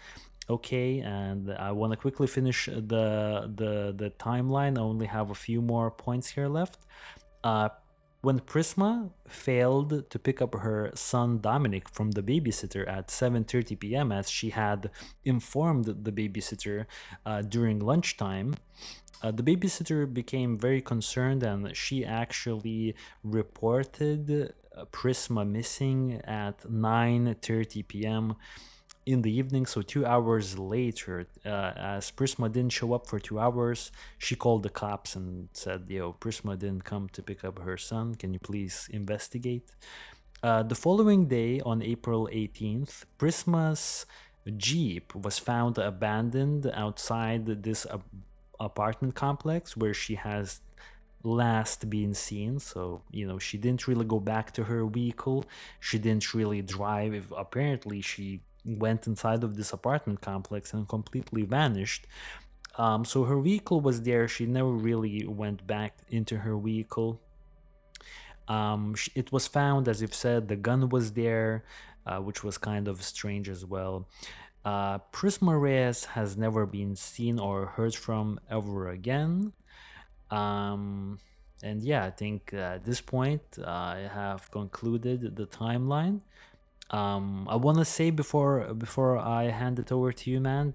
Okay, and I want to quickly finish the timeline. I only have a few more points here left. uh when Prisma failed to pick up her son Dominic from the babysitter at 7:30 p.m., as she had informed the babysitter during lunchtime, the babysitter became very concerned, and she actually reported Prisma missing at 9:30 p.m. in the evening. So 2 hours later, as Prisma didn't show up for 2 hours, she called the cops and said, "Yo, Prisma didn't come to pick up her son. Can you please investigate?" The following day, on April 18th, Prisma's Jeep was found abandoned outside this apartment complex where she has last been seen. So, she didn't really go back to her vehicle. She didn't really drive. Apparently, she went inside of this apartment complex and completely vanished. So her vehicle was there. She never really went back into her vehicle. It was found, as you've said, the gun was there, which was kind of strange as well. Prisma Reyes has never been seen or heard from ever again. Um, and yeah, I think at this point I have concluded the timeline. I want to say before I hand it over to you, man,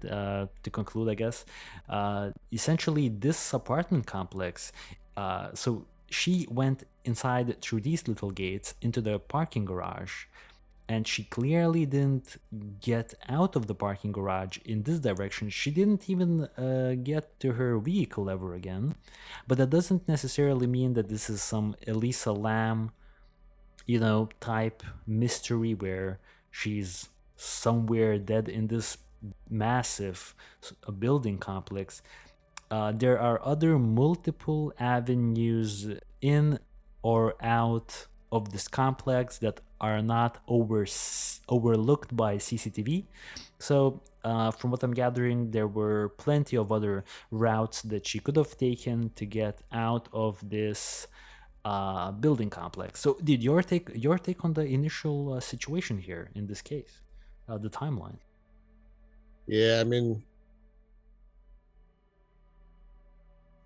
to conclude, I guess. Essentially, this apartment complex. So she went inside through these little gates into the parking garage, and she clearly didn't get out of the parking garage in this direction. She didn't even get to her vehicle ever again. But that doesn't necessarily mean that this is some Elisa Lam, type mystery where she's somewhere dead in this massive building complex. There are other multiple avenues in or out of this complex that are not overlooked by CCTV. So, from what I'm gathering, there were plenty of other routes that she could have taken to get out of this building complex. So, did your take on the initial situation here in this case, the timeline? Yeah, I mean,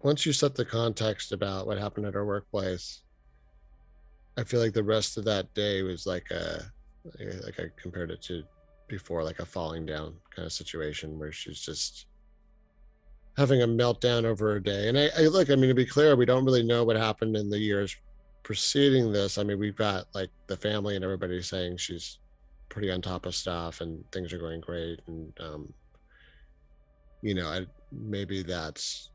once you set the context about what happened at our workplace, I feel like the rest of that day was like I compared it to before, like a falling down kind of situation where she's just having a meltdown over a day. And I look, I mean, to be clear, we don't really know what happened in the years preceding this. I mean, we've got like the family and everybody saying she's pretty on top of stuff and things are going great. And, maybe that's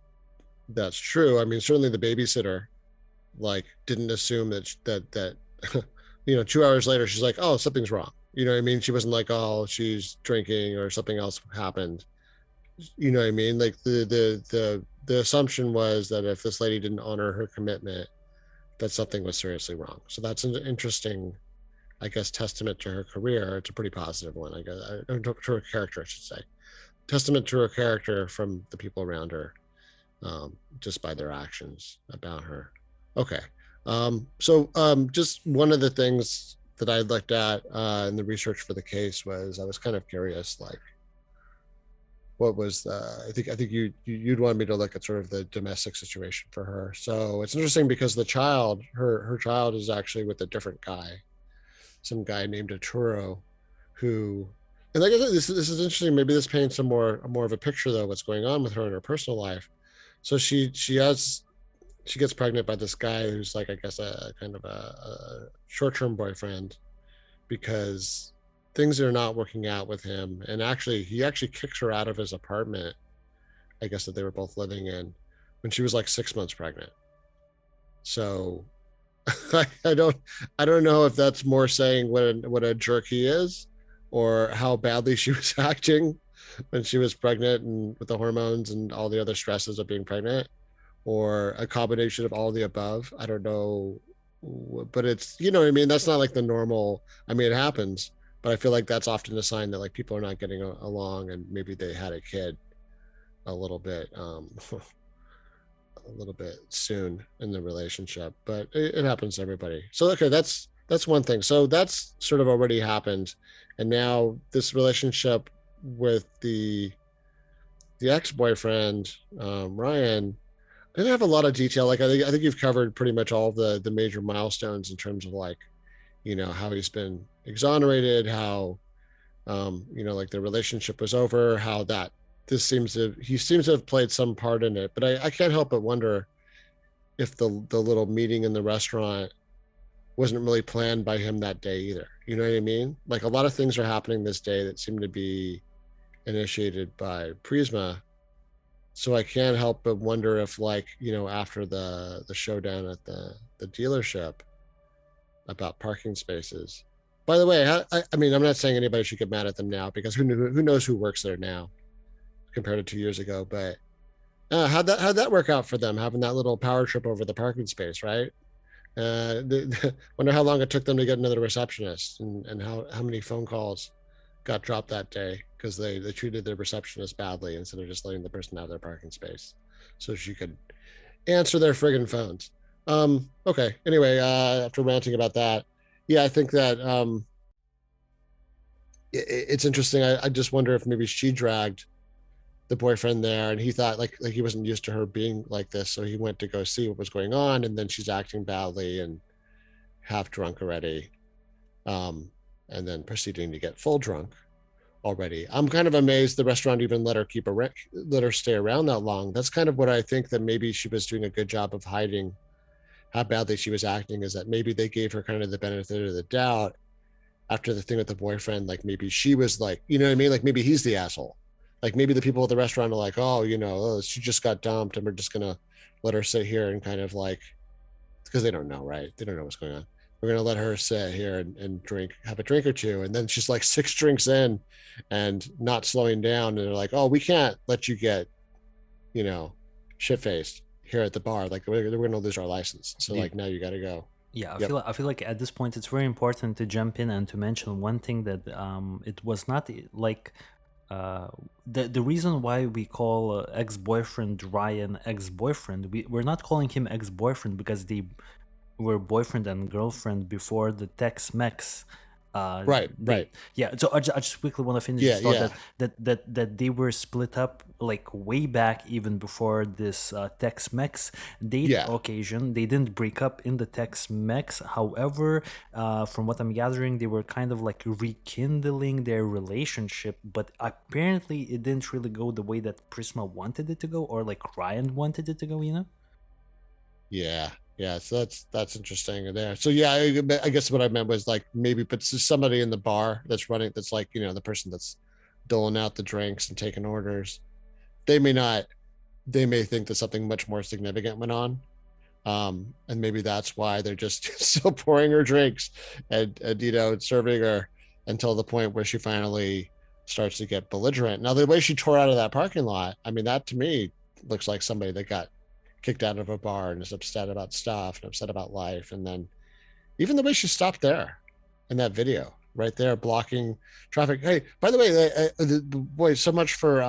true. I mean, certainly the babysitter like didn't assume that 2 hours later she's like, oh, something's wrong. You know what I mean? She wasn't like, oh, she's drinking or something else happened. You know what I mean? Like the assumption was that if this lady didn't honor her commitment, that something was seriously wrong. So that's an interesting, I guess, testament to her career. It's a pretty positive one, I guess, to her character, I should say. Testament to her character from the people around her, just by their actions about her. Okay. So just one of the things that I looked at in the research for the case was I was kind of curious, like, what was I think you'd want me to look at sort of the domestic situation for her. So it's interesting because the child, her child, is actually with a different guy, some guy named Arturo, who And like I said, this is interesting. Maybe this paints more of a picture though, what's going on with her in her personal life. So she gets pregnant by this guy who's like, I guess, a kind of a short-term boyfriend, because things are not working out with him. And actually, he actually kicks her out of his apartment, I guess, that they were both living in, when she was like 6 months pregnant. So I don't know if that's more saying what a jerk he is, or how badly she was acting when she was pregnant and with the hormones and all the other stresses of being pregnant, or a combination of all the above. I don't know, but it's, you know what I mean. That's not like the normal. I mean, it happens, but I feel like that's often a sign that like people are not getting along, and maybe they had a kid a little bit a little bit soon in the relationship. But it happens to everybody. So okay, that's one thing. So that's sort of already happened, and now this relationship with the ex-boyfriend, Ryan. I didn't have a lot of detail. Like I think you've covered pretty much all of the major milestones in terms of like, you know, how he's been exonerated, how you know, like the relationship was over, how that he seems to have played some part in it. But I can't help but wonder if the little meeting in the restaurant wasn't really planned by him that day either. You know what I mean? Like a lot of things are happening this day that seem to be initiated by Prisma. So I can't help but wonder if, like, you know, after the showdown at the dealership about parking spaces. By the way, I mean, I'm not saying anybody should get mad at them now, because who knows who works there now compared to 2 years ago. But how'd that work out for them, having that little power trip over the parking space, right? Wonder how long it took them to get another receptionist, and how many phone calls got dropped that day because they treated their receptionist badly instead of just letting the person have their parking space so she could answer their friggin' phones. Okay. Anyway, after ranting about that, yeah, I think that it's interesting. I just wonder if maybe she dragged the boyfriend there, and he thought like he wasn't used to her being like this, so he went to go see what was going on, and then she's acting badly and half drunk already, and then proceeding to get full drunk already. I'm kind of amazed the restaurant even let her stay around that long. That's kind of what I think, that maybe she was doing a good job of hiding how badly she was acting, is that maybe they gave her kind of the benefit of the doubt after the thing with the boyfriend. Like maybe she was like, you know what I mean? Like maybe he's the asshole. Like maybe the people at the restaurant are like, oh, you know, oh, she just got dumped and we're just going to let her sit here and kind of like, because they don't know, right? They don't know what's going on. We're going to let her sit here and have a drink or two. And then she's like 6 drinks in and not slowing down. And they're like, oh, we can't let you get, you know, shit faced here at the bar. Like we're going to lose our license. So like now you got to go. Yeah, Yep. I feel like at this point it's very important to jump in and to mention one thing, that it was not like the reason why we call ex-boyfriend Ryan ex-boyfriend, we're not calling him ex-boyfriend because they were boyfriend and girlfriend before the Tex-Mex. Right. Yeah, so I just quickly want to finish Yeah. this thought, Yeah. that they were split up like way back even before this Tex-Mex date Yeah. occasion. They didn't break up in the Tex-Mex. However, from what I'm gathering, they were kind of like rekindling their relationship, but apparently it didn't really go the way that Prisma wanted it to go, or like Ryan wanted it to go, you know? Yeah. Yeah. So that's interesting there. So yeah, I guess what I meant was like maybe, but somebody in the bar that's running, that's like, you know, the person that's doling out the drinks and taking orders, they may not, they may think that something much more significant went on. And maybe that's why they're just still pouring her drinks and you know, serving her until the point where she finally starts to get belligerent. Now, the way she tore out of that parking lot, I mean, that to me looks like somebody that got kicked out of a bar and is upset about stuff and upset about life. And then even the way she stopped there in that video, right there, blocking traffic. Hey, by the way, boy, so much for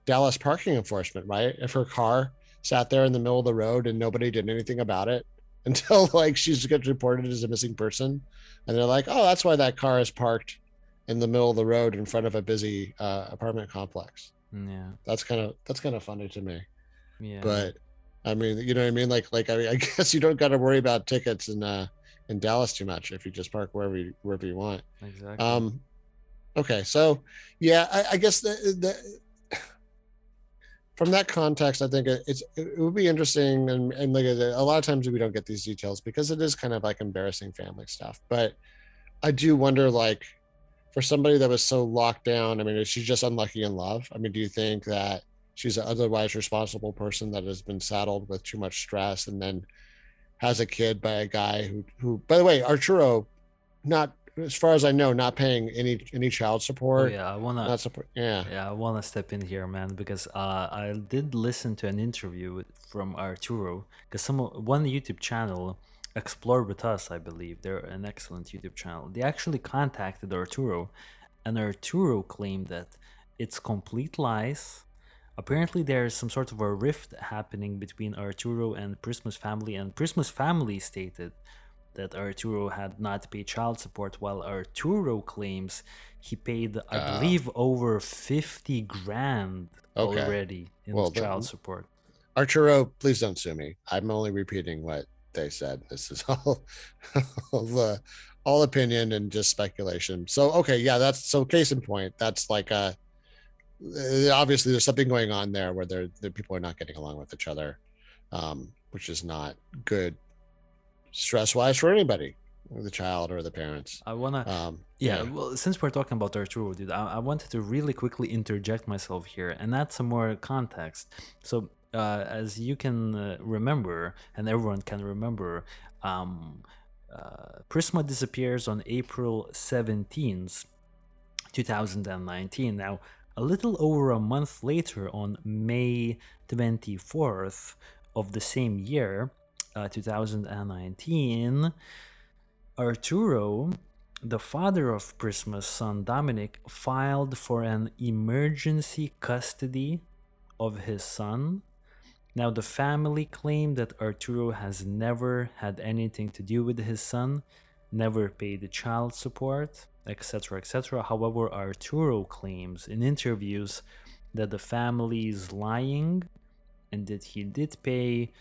Dallas parking enforcement, right? If her car sat there in the middle of the road and nobody did anything about it until like she's gets reported as a missing person, and they're like, oh, that's why that car is parked in the middle of the road in front of a busy apartment complex. Yeah. That's kind of funny to me. Yeah. But I mean, you know what I mean? Like I guess you don't got to worry about tickets in Dallas too much if you just park wherever you want. Exactly. Okay, so yeah, I guess from that context, I think it would be interesting, and like a lot of times we don't get these details because it is kind of like embarrassing family stuff. But I do wonder, like, for somebody that was so locked down, I mean, is she just unlucky in love? I mean, do you think that she's an otherwise responsible person that has been saddled with too much stress and then has a kid by a guy who, by the way, Arturo, not as far as I know, not paying any child Oh support, yeah, not support. Yeah. I wanna step in here, man, because I did listen to an interview from Arturo, because one YouTube channel, Explore with Us, I believe, they're an excellent YouTube channel. They actually contacted Arturo, and Arturo claimed that it's complete lies. Apparently, there's some sort of a rift happening between Arturo and Prisma's family, and Prisma's family stated that Arturo had not paid child support, while Arturo claims he paid, I Uh, believe, over 50 grand okay. already in Well, child support. Arturo, please don't sue me. I'm only repeating what they said. This is all, all opinion and just speculation. So, okay, yeah, that's so case in point. That's like obviously there's something going on there where the people are not getting along with each other, which is not good stress wise for anybody, the child or the parents. I wanna, yeah. Yeah. Well, since we're talking about Arturo, dude, I wanted to really quickly interject myself here and add some more context. So, as you can remember, and everyone can remember, um, Prisma disappears on April 17th, 2019. Now, a little over a month later, on May 24th of the same year, 2019, Arturo, the father of Prisma's son Dominic, filed for an emergency custody of his son. Now, the family claimed that Arturo has never had anything to do with his son, never paid the child support, etc., etc. However, Arturo claims in interviews that the family is lying and that he did pay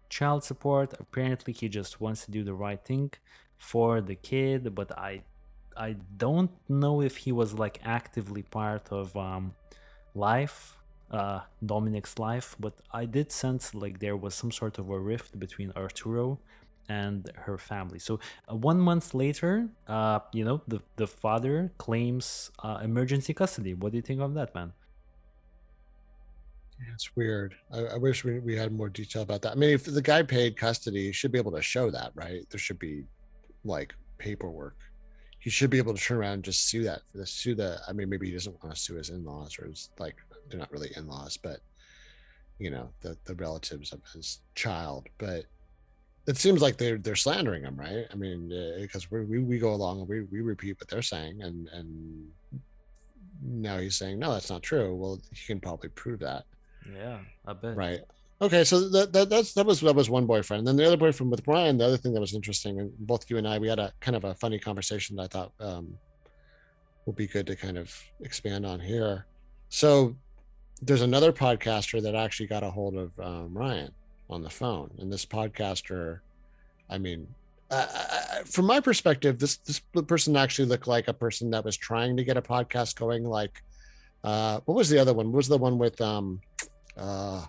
child support. Apparently, he just wants to do the right thing for the kid, but I don't know if he was like actively part of life, Dominic's life, but I did sense like there was some sort of a rift between Arturo and her family. So 1 month later, the father claims emergency custody. What do you think of that, man? It's weird. I wish we had more detail about that. I mean, if the guy paid custody, he should be able to show that, right? There should be like paperwork. He should be able to turn around and just sue the. I mean, maybe he doesn't want to sue his in-laws, or his, like, they're not really in-laws, but the relatives of his child. But it seems like they're slandering him, right? I mean, because we go along and we repeat what they're saying, and now he's saying no, that's not true. Well, he can probably prove that. Yeah, I bet. Right. Okay, so that was one boyfriend. And then the other boyfriend with Brian, the other thing that was interesting, and both you and I, we had a kind of a funny conversation that I thought would be good to kind of expand on here. So there's another podcaster that actually got a hold of Ryan on the phone, and this podcaster, I mean, from my perspective, this person actually looked like a person that was trying to get a podcast going. Like, what was the other one? What was the one with uh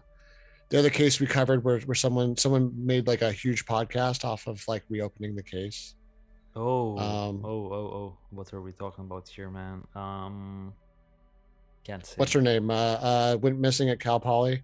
the other case we covered where someone made like a huge podcast off of like reopening the case? What are we talking about here, man? Can't What's say. her name? Went missing at Cal Poly.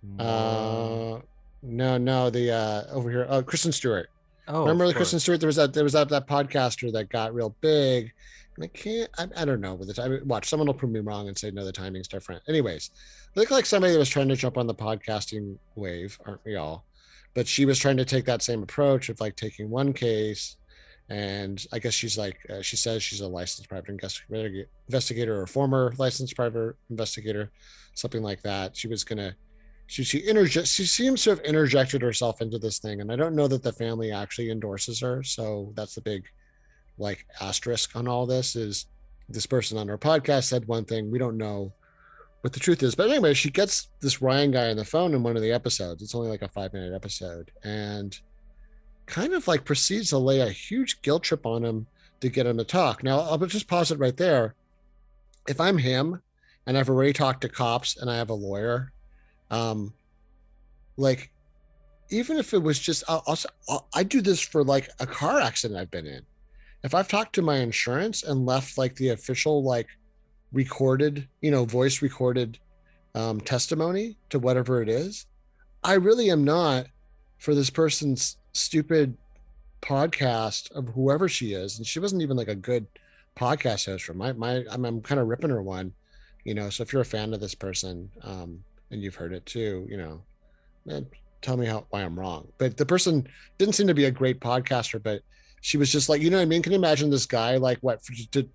More. No, the over here. Oh, Kristen Stewart. Oh, Remember of the Kristen course. Stewart? There was that podcaster that got real big. And I don't know with the time. Watch, someone will prove me wrong and say no, the timing's different. Anyways, look like somebody that was trying to jump on the podcasting wave, aren't we all? But she was trying to take that same approach of like taking one case, and I guess she's like she says she's a licensed private investigator or former licensed private investigator, something like that. She was gonna she seems to have interjected herself into this thing, and I don't know that the family actually endorses her. So that's the big like asterisk on all this. Is this person on her podcast said one thing, we don't know what the truth is. But anyway, she gets this Ryan guy on the phone in one of the episodes. It's only like a 5-minute episode, and kind of like proceeds to lay a huge guilt trip on him to get him to talk. Now I'll just pause it right there. if I'm him and I've already talked to cops and I have a lawyer, um, like even if it was just, I do this for like a car accident I've been in. If I've talked to my insurance and left like the official like recorded, voice recorded testimony to whatever it is, I really am not for this person's stupid podcast of whoever she is, and she wasn't even like a good podcast host for I'm kind of ripping her one, so if you're a fan of this person, and you've heard it too, man, tell me why I'm wrong. But the person didn't seem to be a great podcaster, but she was just like, you know what I mean? Can you imagine this guy, like what,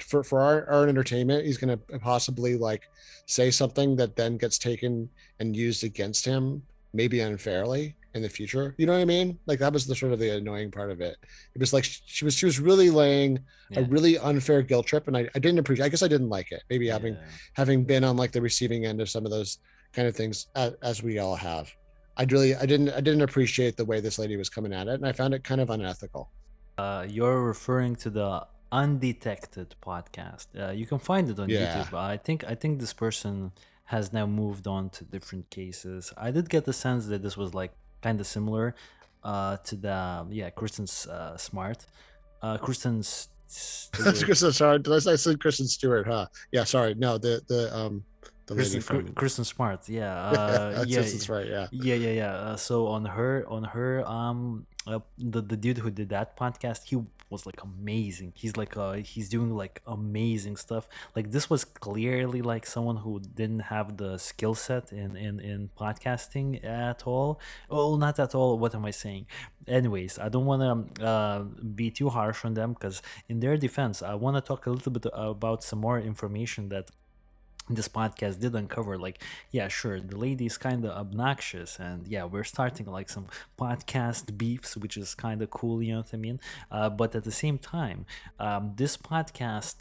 for our entertainment, he's going to possibly like say something that then gets taken and used against him, maybe unfairly in the future. You know what I mean? Like that was the sort of the annoying part of it. It was like, she was really laying a really unfair guilt trip. And I didn't appreciate, I guess I didn't like it. Maybe having been on like the receiving end of some of those kind of things, as we all have. I didn't appreciate the way this lady was coming at it, and I found it kind of unethical. You're referring to the Undetected podcast. You can find it on Yeah. YouTube. I think this person has now moved on to different cases. I did get the sense that this was like kind of similar to the Kristen Smart, Kristen Stewart. Sorry, did I say Kristen Stewart? Huh? Yeah. Sorry. No, the lady from Kristen Smart, yeah, that's right. Yeah. yeah. So the dude who did that podcast, he was like amazing. He's doing like amazing stuff. Like this was clearly like someone who didn't have the skill set in podcasting at all. Well, not at all. What am I saying? Anyways, I don't want to be too harsh on them because in their defense, I want to talk a little bit about some more information that this podcast did uncover. Like, yeah, sure, the lady is kind of obnoxious, and yeah, we're starting like some podcast beefs, which is kind of cool, you know what I mean? But at the same time, this podcast,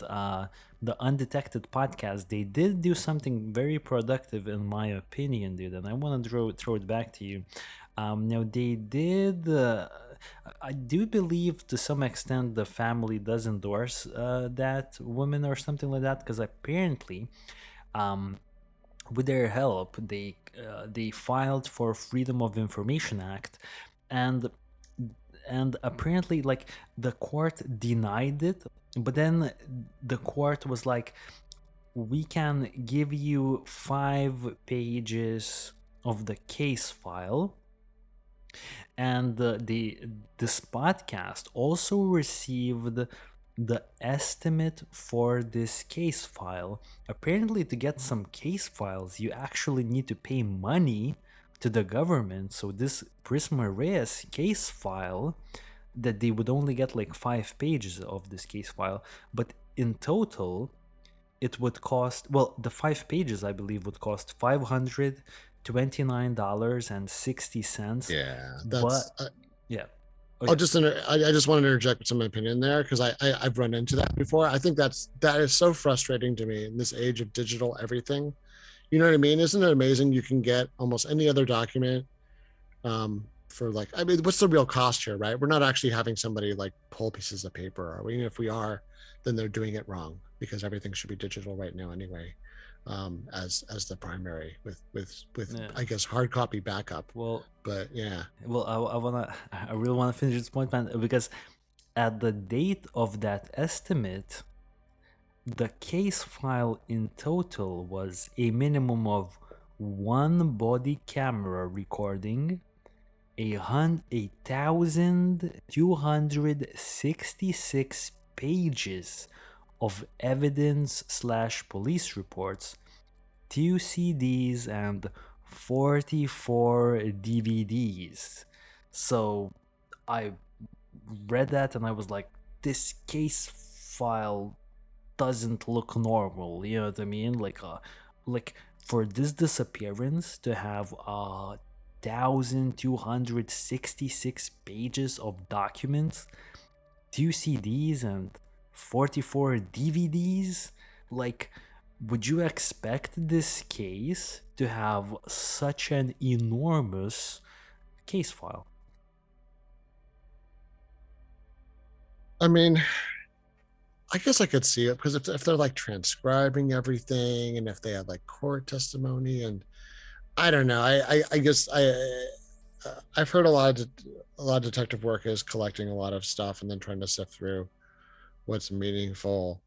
the Undetected podcast, they did do something very productive in my opinion, dude, and I want to throw it back to you. Now they did I do believe to some extent the family does endorse that woman or something like that, because apparently um, with their help, they filed for Freedom of Information Act, and apparently like the court denied it, but then the court was like, we can give you 5 pages of the case file, and this podcast also received the estimate for this case file. Apparently, to get some case files, you actually need to pay money to the government. So this Prisma Reyes case file, that they would only get like 5 pages of this case file, but in total it would cost, well, the 5 pages I believe would cost $529.60. Yeah. But yeah. I'll Okay. just I just want to interject some opinion there because I've run into that before. I think that is so frustrating to me in this age of digital everything. You know what I mean? Isn't it amazing you can get almost any other document for like, I mean, what's the real cost here, right? We're not actually having somebody like pull pieces of paper, are we? If we are, then they're doing it wrong because everything should be digital right now anyway, as the primary with Yeah. I guess hard copy backup. Well, But yeah, well, I really wanna finish this point, man, because at the date of that estimate, the case file in total was a minimum of one body camera recording, 1,266 pages of evidence slash police reports, 2 CDs, and 44 DVDs. So I read that and I was like, this case file doesn't look normal. You know what I mean? Like for this disappearance to have 1,266 pages of documents, 2 CDs, and 44 DVDs, like, would you expect this case to have such an enormous case file? I mean, I guess I could see it because if they're like transcribing everything and if they have like court testimony and I don't know. I guess I've heard a lot of detective work is collecting a lot of stuff and then trying to sift through what's meaningful.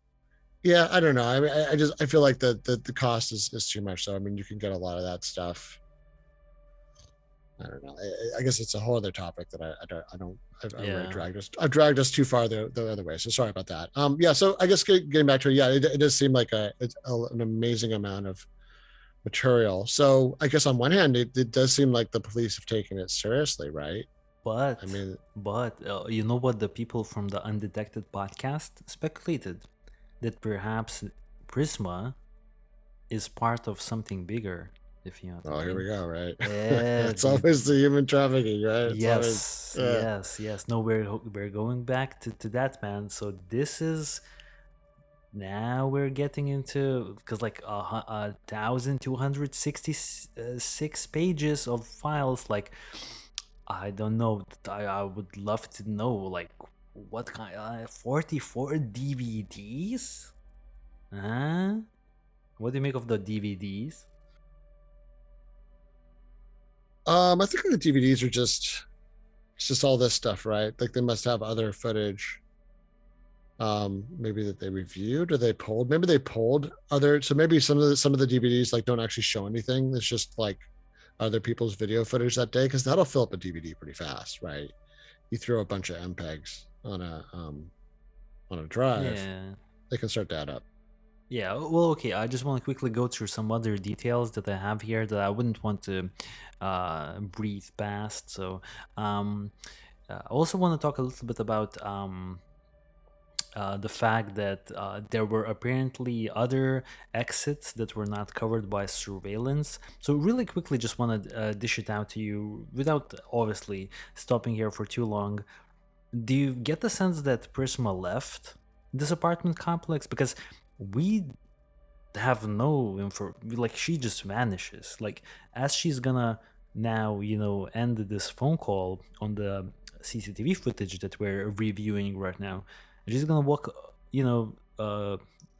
Yeah, I don't know. I mean, I just I feel like the cost is too much. So I mean, you can get a lot of that stuff. I don't know. I guess it's a whole other topic that I've already Yeah. I've dragged us too far the other way. So sorry about that. Yeah. So I guess getting back to it, yeah, it does seem like an amazing amount of material. So I guess on one hand, it does seem like the police have taken it seriously, right? I But mean, you know what the people from the Undetected podcast speculated? That perhaps Prisma is part of something bigger, if you know what I oh, here mean. we go, right? Yeah, It's always the human trafficking, right? It's always, yes, yes, yes. No, we're going back to that, man. So this is now we're getting into because like 1,266 pages of files. Like I don't know. I would love to know like what kind 44 DVDs? Huh? What do you make of the DVDs? I think the DVDs are just it's just all this stuff, right? Like they must have other footage, maybe that they reviewed or they pulled. Maybe they pulled other. So maybe some of the DVDs like don't actually show anything. It's just like other people's video footage that day because that'll fill up a DVD pretty fast, right? You throw a bunch of MPEGs on a drive, Yeah. they can start to add up. Yeah, well, okay. I just want to quickly go through some other details that I have here that I wouldn't want to breathe past. So, um, I also want to talk a little bit about the fact that there were apparently other exits that were not covered by surveillance. So, really quickly, just want to dish it out to you without obviously stopping here for too long. Do you get the sense that Prisma left this apartment complex? Because we have no info, like she just vanishes. Like as she's gonna now, end this phone call on the CCTV footage that we're reviewing right now, she's gonna walk,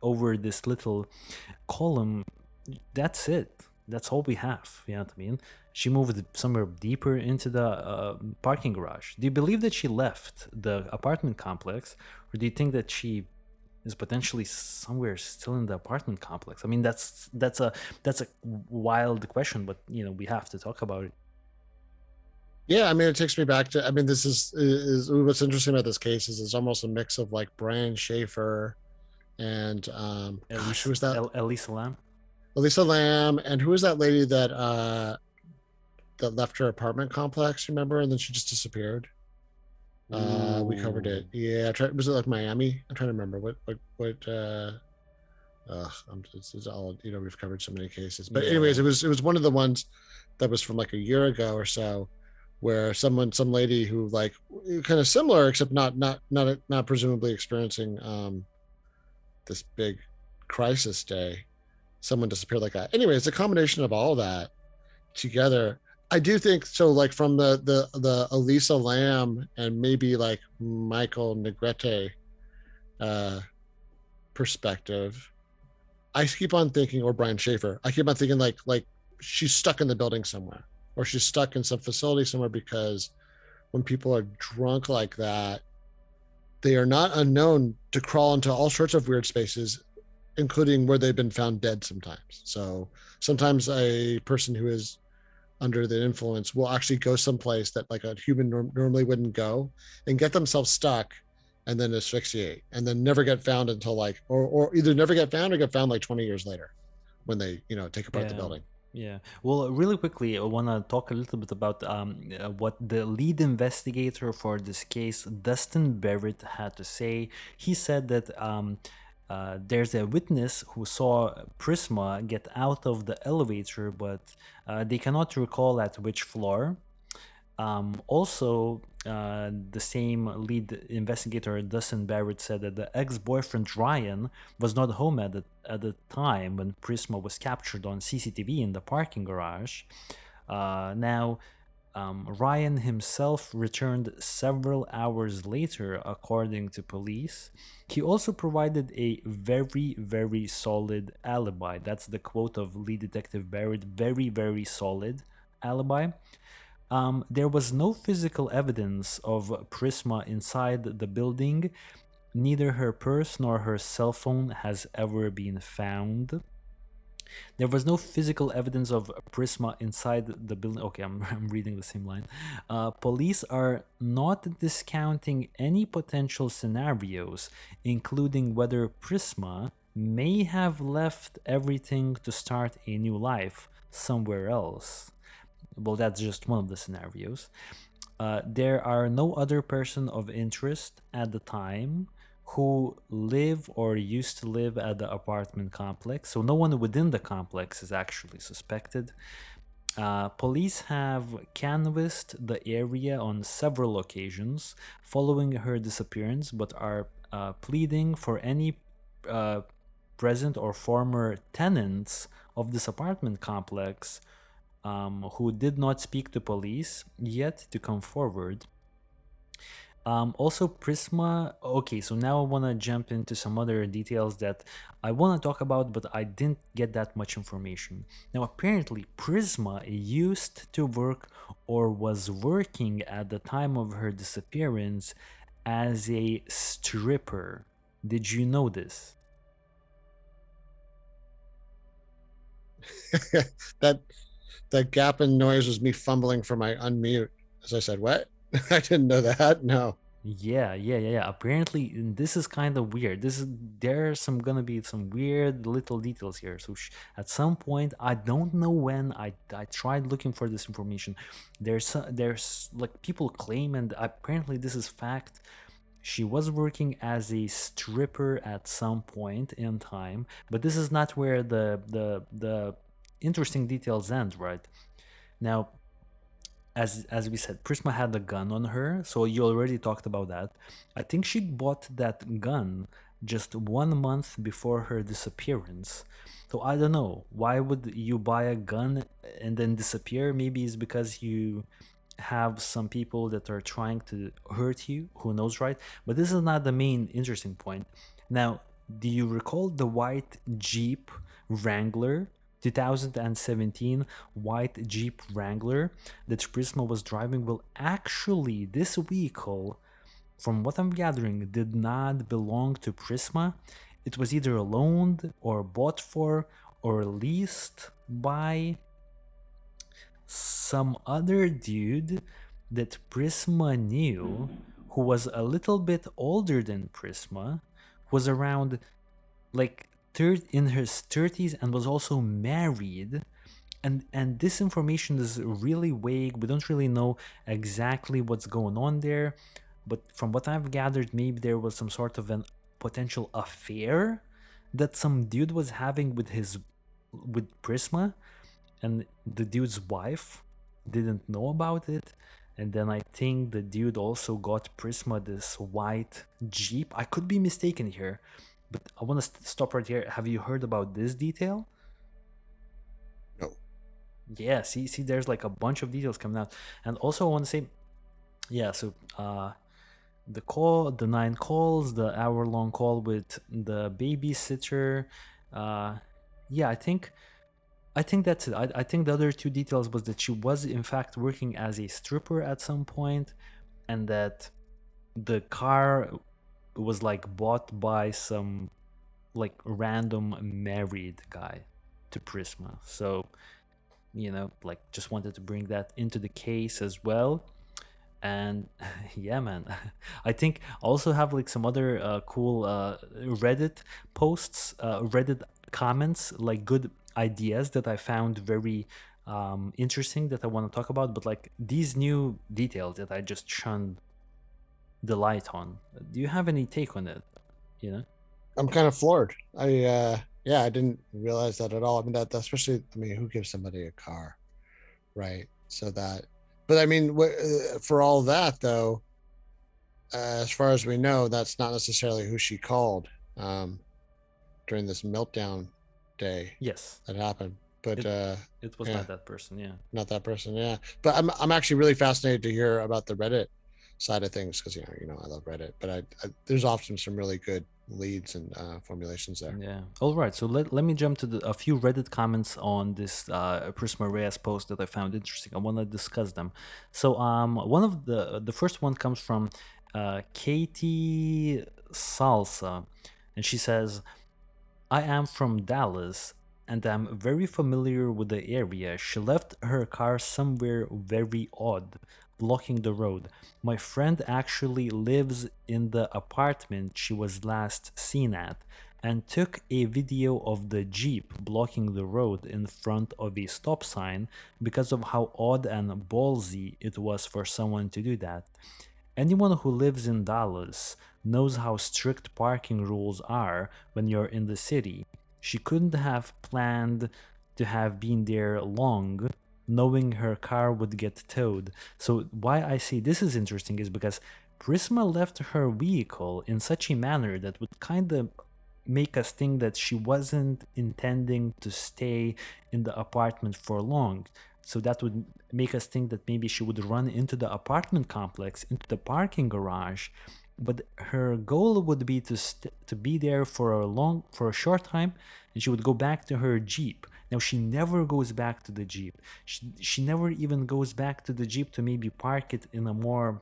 over this little column. That's it. That's all we have. You know what I mean? She moved somewhere deeper into the parking garage. Do you believe that she left the apartment complex, or do you think that she is potentially somewhere still in the apartment complex? I mean, that's a wild question, but we have to talk about it. Yeah, I mean, it takes me back to. I mean, this is what's interesting about this case is it's almost a mix of like Brian Schaefer and gosh, who was that? Elisa Lam. Elisa Lamb, and who was that lady that left her apartment complex? Remember, and then she just disappeared. We covered it. Ooh. Yeah, was it like Miami? I'm trying to remember what. It's all we've covered so many cases, but anyways, Yeah. it was one of the ones that was from like a year ago or so, where some lady who like kind of similar except not presumably experiencing this big crisis day, someone disappeared like that. Anyway, it's a combination of all that together. I do think so. Like from the Elisa Lamb and maybe like Michael Negrete uh, perspective, I keep on thinking, or Brian Schaefer, I keep on thinking like she's stuck in the building somewhere, or she's stuck in some facility somewhere because when people are drunk like that, they are not unknown to crawl into all sorts of weird spaces, including where they've been found dead sometimes. So sometimes a person who is under the influence will actually go someplace that like a human normally wouldn't go and get themselves stuck and then asphyxiate and then never get found until like or either never get found or get found like 20 years later when they take apart the Yeah. building. Yeah. Well, really quickly, I want to talk a little bit about what the lead investigator for this case, Dustin Barrett, had to say. He said that there's a witness who saw Prisma get out of the elevator, but they cannot recall at which floor. Also, the same lead investigator, Dustin Barrett, said that the ex-boyfriend Ryan was not home at the time when Prisma was captured on CCTV in the parking garage. Now, Ryan himself returned several hours later, according to police. He also provided a very, very solid alibi. That's the quote of lead detective Barrett. Very, very solid alibi. There was no physical evidence of Prisma inside the building. Neither her purse nor her cell phone has ever been found. There was no physical evidence of Prisma inside the building. Okay, I'm reading the same line. Police are not discounting any potential scenarios, including whether Prisma may have left everything to start a new life somewhere else. Well, that's just one of the scenarios. There are no other person of interest at the time who live or used to live at the apartment complex. So no one within the complex is actually suspected. Police have canvassed the area on several occasions following her disappearance, but are pleading for any present or former tenants of this apartment complex who did not speak to police yet to come forward. Also, Prisma. Okay, so now I want to jump into some other details that I want to talk about, but I didn't get that much information. Now, apparently, Prisma used to work or was working at the time of her disappearance as a stripper. Did you know this? that that gap in noise was me fumbling for my unmute. As I said, what? I didn't know that. No. Yeah. Apparently, this is kind of weird. There's some gonna be some weird little details here. So at some point, I don't know when. I tried looking for this information. There's like people claim, and apparently this is fact. She was working as a stripper at some point in time, but this is not where the interesting details end, right? Now, as we said, Prisma had a gun on her, so you already talked about that. I think she bought that gun just 1 month before her disappearance. So I don't know. Why would you buy a gun and then disappear? Maybe it's because you have some people that are trying to hurt you. Who knows, right? But this is not the main interesting point. Now, do you recall the white Jeep Wrangler 2017 white Jeep Wrangler that Prisma was driving? Well, actually, this vehicle, from what I'm gathering, did not belong to Prisma. It was either loaned or bought for or leased by some other dude that Prisma knew, who was a little bit older than Prisma, was around like in his 30s and was also married. And this information is really vague. We don't really know exactly what's going on there, but from what I've gathered, maybe there was some sort of an potential affair that some dude was having with Prisma, and the dude's wife didn't know about it. And then I think the dude also got Prisma this white Jeep. I could be mistaken here, but I want to stop right here. Have you heard about this detail? No. Yeah, see, there's like a bunch of details coming out. And also I want to say, yeah, so the 9 calls, the hour-long call with the babysitter. Yeah, I think that's it. I think the other two details was that she was in fact working as a stripper at some point, and that the car was like bought by some like random married guy to Prisma. So, like just wanted to bring that into the case as well. And yeah, man, I think I also have like some other cool Reddit posts, Reddit comments, like good ideas that I found very interesting that I want to talk about. But like these new details that I just shunned the light on. Do you have any take on it? You know? I'm kind of floored. Yeah, I didn't realize that at all. I mean, that especially, I mean, who gives somebody a car, right? So that, but I mean, for all that though, as far as we know, that's not necessarily who she called during this meltdown day Yes. that happened. but It it was yeah, not that person. Yeah. not that person. Yeah, but I'm actually really fascinated to hear about the Reddit side of things because I love Reddit, but there's often some really good leads and formulations there. Yeah. All right. So let me jump to a few Reddit comments on this Prisma Reyes post that I found interesting. I want to discuss them. So one of the first one comes from Katie Salsa, and she says, I am from Dallas and I'm very familiar with the area. She left her car somewhere very odd, blocking the road. My friend actually lives in the apartment she was last seen at and took a video of the Jeep blocking the road in front of a stop sign because of how odd and ballsy it was for someone to do that. Anyone who lives in Dallas knows how strict parking rules are when you're in the city. She couldn't have planned to have been there long, knowing her car would get towed. So, why I say this is interesting is because Prisma left her vehicle in such a manner that would kind of make us think that she wasn't intending to stay in the apartment for long. So that would make us think that maybe she would run into the apartment complex, into the parking garage, but her goal would be to be there for a short time, and she would go back to her Jeep. Now she never goes back to the Jeep. She never even goes back to the Jeep to maybe park it in a more,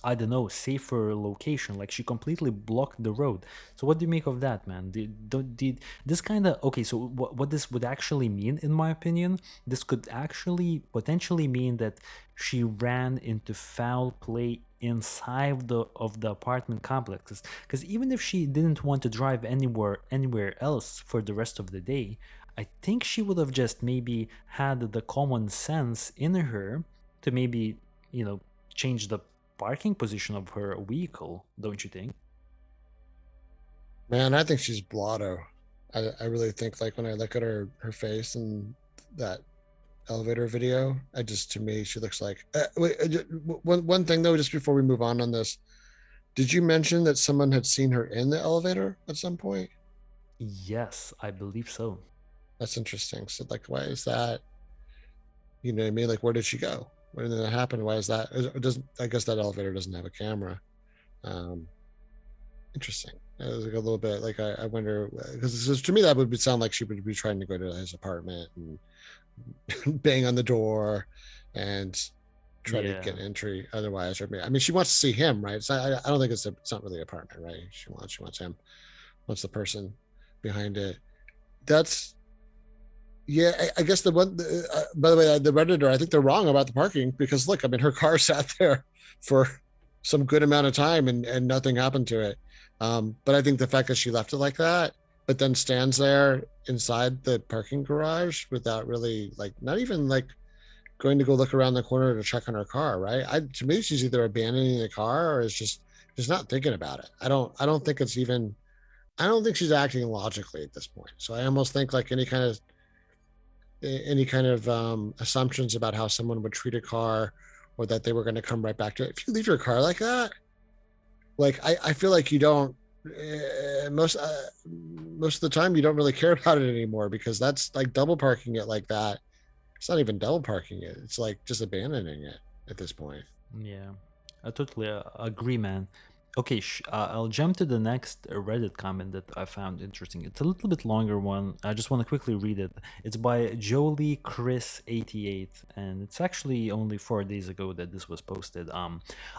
I don't know, safer location. Like she completely blocked the road. So what do you make of that, man? Did this kind of okay? So what this would actually mean, in my opinion, this could actually potentially mean that she ran into foul play inside of the apartment complexes. Because even if she didn't want to drive anywhere else for the rest of the day, I think she would have just maybe had the common sense in her to maybe, you know, change the parking position of her vehicle, don't you think? Man, I think she's blotto. I really think like when I look at her face and that elevator video, I just to me she looks like. Wait, one thing though, just before we move on this, did you mention that someone had seen her in the elevator at some point? Yes, I believe so. That's interesting. So like, why is that? You know what I mean? Like, where did she go? When did that happen? Why is that? It doesn't I guess that elevator doesn't have a camera. Um, Interesting. It was like a little bit like I wonder because to me that would sound like she would be trying to go to his apartment and bang on the door and try to Yeah. get entry. Otherwise, I mean, she wants to see him, right? So I don't think it's not really an apartment, right? She wants him, wants the person behind it. That's yeah. I guess the one. By the way, the redditor, I think they're wrong about the parking because look, I mean, her car sat there for some good amount of time and nothing happened to it. But I think the fact that she left it like that, but then stands there inside the parking garage without really like not even like going to go look around the corner to check on her car, right? To me, she's either abandoning the car or is just not thinking about it. I don't think it's even I don't think she's acting logically at this point. So I almost think like any kind of assumptions about how someone would treat a car or that they were going to come right back to it. If you leave your car like that, like I feel like you don't most of the time you don't really care about it anymore because that's like double parking it like that. It's not even double parking it. It's like just abandoning it at this point. Yeah, I totally agree, man. Okay, I'll jump to the next Reddit comment that I found interesting. It's a little bit longer one. I just want to quickly read it. It's by Jolie Chris 88, and it's actually only 4 days ago that this was posted.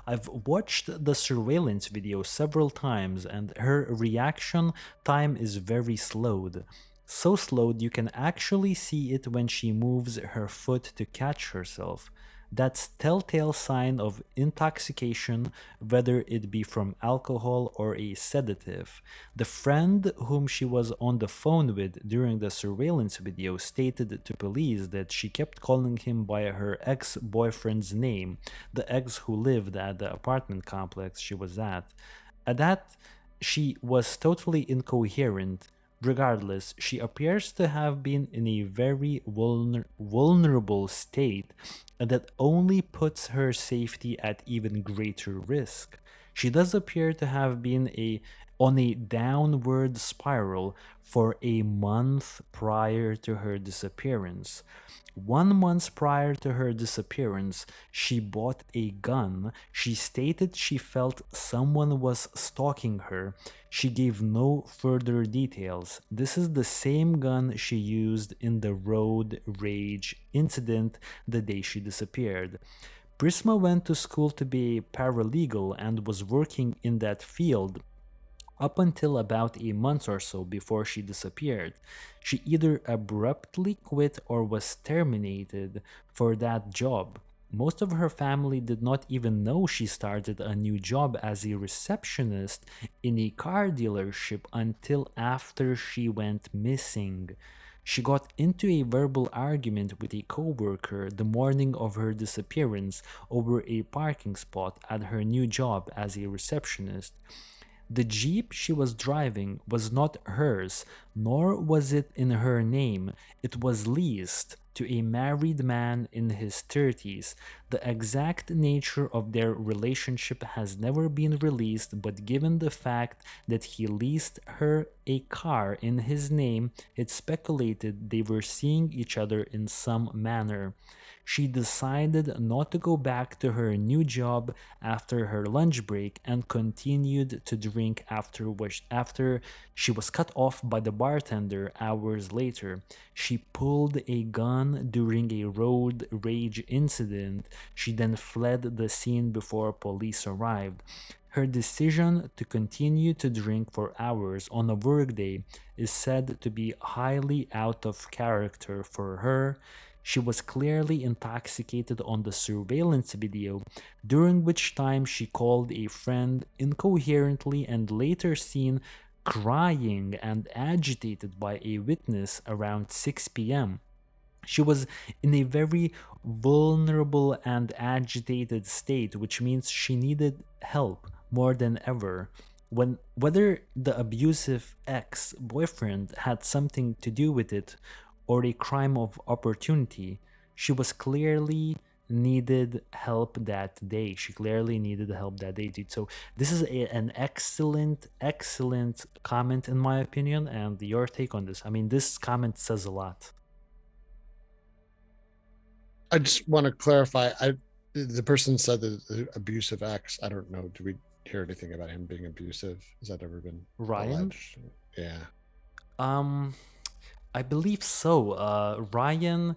I've watched the surveillance video several times, and her reaction time is very slowed. So slowed you can actually see it when she moves her foot to catch herself. That's telltale sign of intoxication, whether it be from alcohol or a sedative. The friend whom she was on the phone with during the surveillance video stated to police that she kept calling him by her ex-boyfriend's name, the ex who lived at the apartment complex she was at. At that, she was totally incoherent. Regardless, she appears to have been in a very vulnerable state, and that only puts her safety at even greater risk. She does appear to have been on a downward spiral for a month prior to her disappearance. 1 month prior to her disappearance, she bought a gun. She stated she felt someone was stalking her. She gave no further details. This is the same gun she used in the road rage incident the day she disappeared. Prisma went to school to be a paralegal and was working in that field up until about a month or so before she disappeared. She either abruptly quit or was terminated for that job. Most of her family did not even know she started a new job as a receptionist in a car dealership until after she went missing. She got into a verbal argument with a coworker the morning of her disappearance over a parking spot at her new job as a receptionist. The Jeep she was driving was not hers, nor was it in her name. It was leased to a married man in his 30s. The exact nature of their relationship has never been released, but given the fact that he leased her a car in his name, it's speculated they were seeing each other in some manner. She decided not to go back to her new job after her lunch break and continued to drink after she was cut off by the bartender hours later. She pulled a gun during a road rage incident. She then fled the scene before police arrived. Her decision to continue to drink for hours on a workday is said to be highly out of character for her. She was clearly intoxicated on the surveillance video, during which time she called a friend incoherently and later seen crying and agitated by a witness around 6 p.m. She was in a very vulnerable and agitated state, which means she needed help more than ever. Whether the abusive ex boyfriend had something to do with it or a crime of opportunity, she was clearly needed help that day. She clearly needed help that day, dude. So this is an excellent comment in my opinion. And your take on this? I mean, this comment says a lot. I just want to clarify. The person said that the abusive ex. I don't know. Do we hear anything about him being abusive? Has that ever been Ryan? alleged? Yeah. Um, I believe so. Ryan,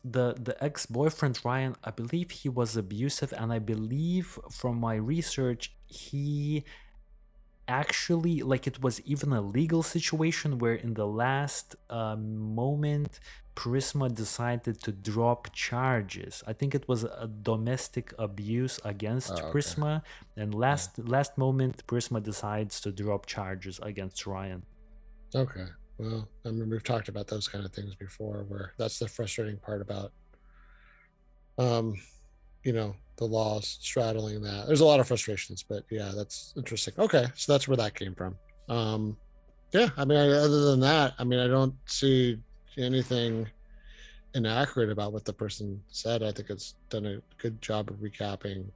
the ex-boyfriend Ryan, I believe he was abusive, and I believe from my research he actually, like, it was even a legal situation where in the last moment Prisma decided to drop charges. I think it was a domestic abuse against Oh, okay. Prisma, and Yeah. last moment Prisma decides to drop charges against Ryan. Okay. Well, I mean, we've talked about those kind of things before, where that's the frustrating part about, um, the laws straddling that. There's a lot of frustrations, but yeah, that's interesting. Okay, so that's where that came from. Um, yeah, I mean, other than that, I mean, I don't see anything inaccurate about what the person said. I think it's done a good job of recapping,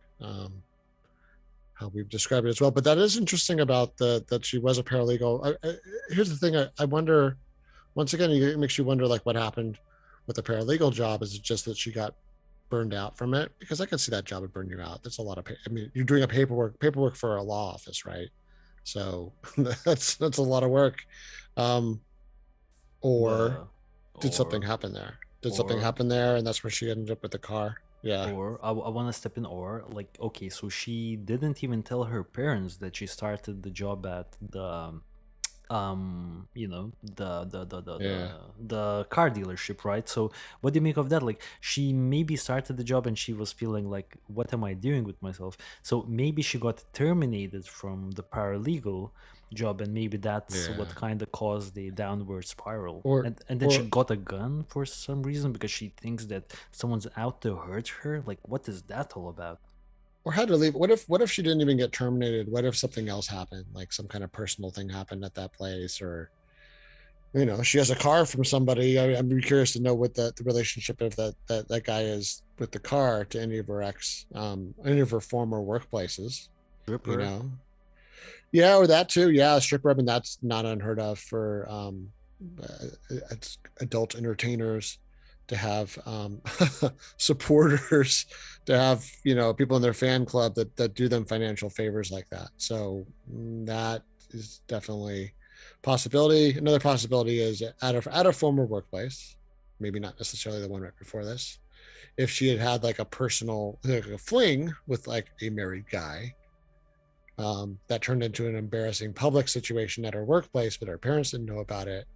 how we've described it as well. But that is interesting about that she was a paralegal. Here's the thing: I wonder. Once again, it makes you wonder, like, what happened with the paralegal job. Is it just that she got burned out from it? Because I can see that job would burn you out. That's a lot of. I mean, you're doing a paperwork for a law office, right? So that's a lot of work. Um, or But did something or happen there? Did something or happen there, and that's where she ended up with the car? Yeah. or I want to step in. Or, like, okay, so she didn't even tell her parents that she started the job at the Yeah. the car dealership, right? So what do you make of that? Like, she maybe started the job and she was feeling like, what am I doing with myself? So maybe she got terminated from the paralegal job, and maybe that's what Yeah. kind of caused the downward spiral. Or And then she or got a gun for some reason because she thinks that someone's out to hurt her. Like, what is that all about? or had to leave. What if she didn't even get terminated? What if something else happened, like some kind of personal thing happened at that place, or she has a car from somebody. I'd be curious to know what the relationship of that guy is with the car to any of her former workplaces. you Stripper. know? Yeah, or that too. Yeah, strip club, and that's not unheard of for it's adult entertainers to have supporters, to have people in their fan club that do them financial favors like that. So that is definitely possibility. Another possibility is at a former workplace, maybe not necessarily the one right before this. If she had had like a personal like a fling with like a married guy, that turned into an embarrassing public situation at her workplace, but her parents didn't know about it.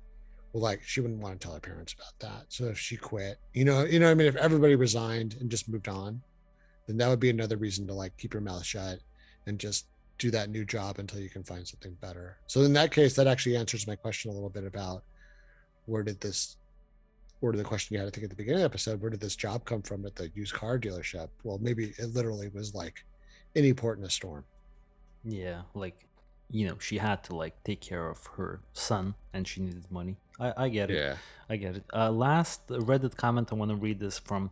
Well, like she wouldn't want to tell her parents about that. So if she quit, what I mean, if everybody resigned and just moved on, then that would be another reason to like keep your mouth shut and just do that new job until you can find something better. So in that case, that actually answers my question a little bit about where did this, or the question you had, I think, at the beginning of the episode, where did this job come from at the used car dealership? Well, maybe it literally was like any port in a storm. Yeah, like, she had to like take care of her son and she needed money. I get it. Yeah. I get it. Last Reddit comment I want to read this from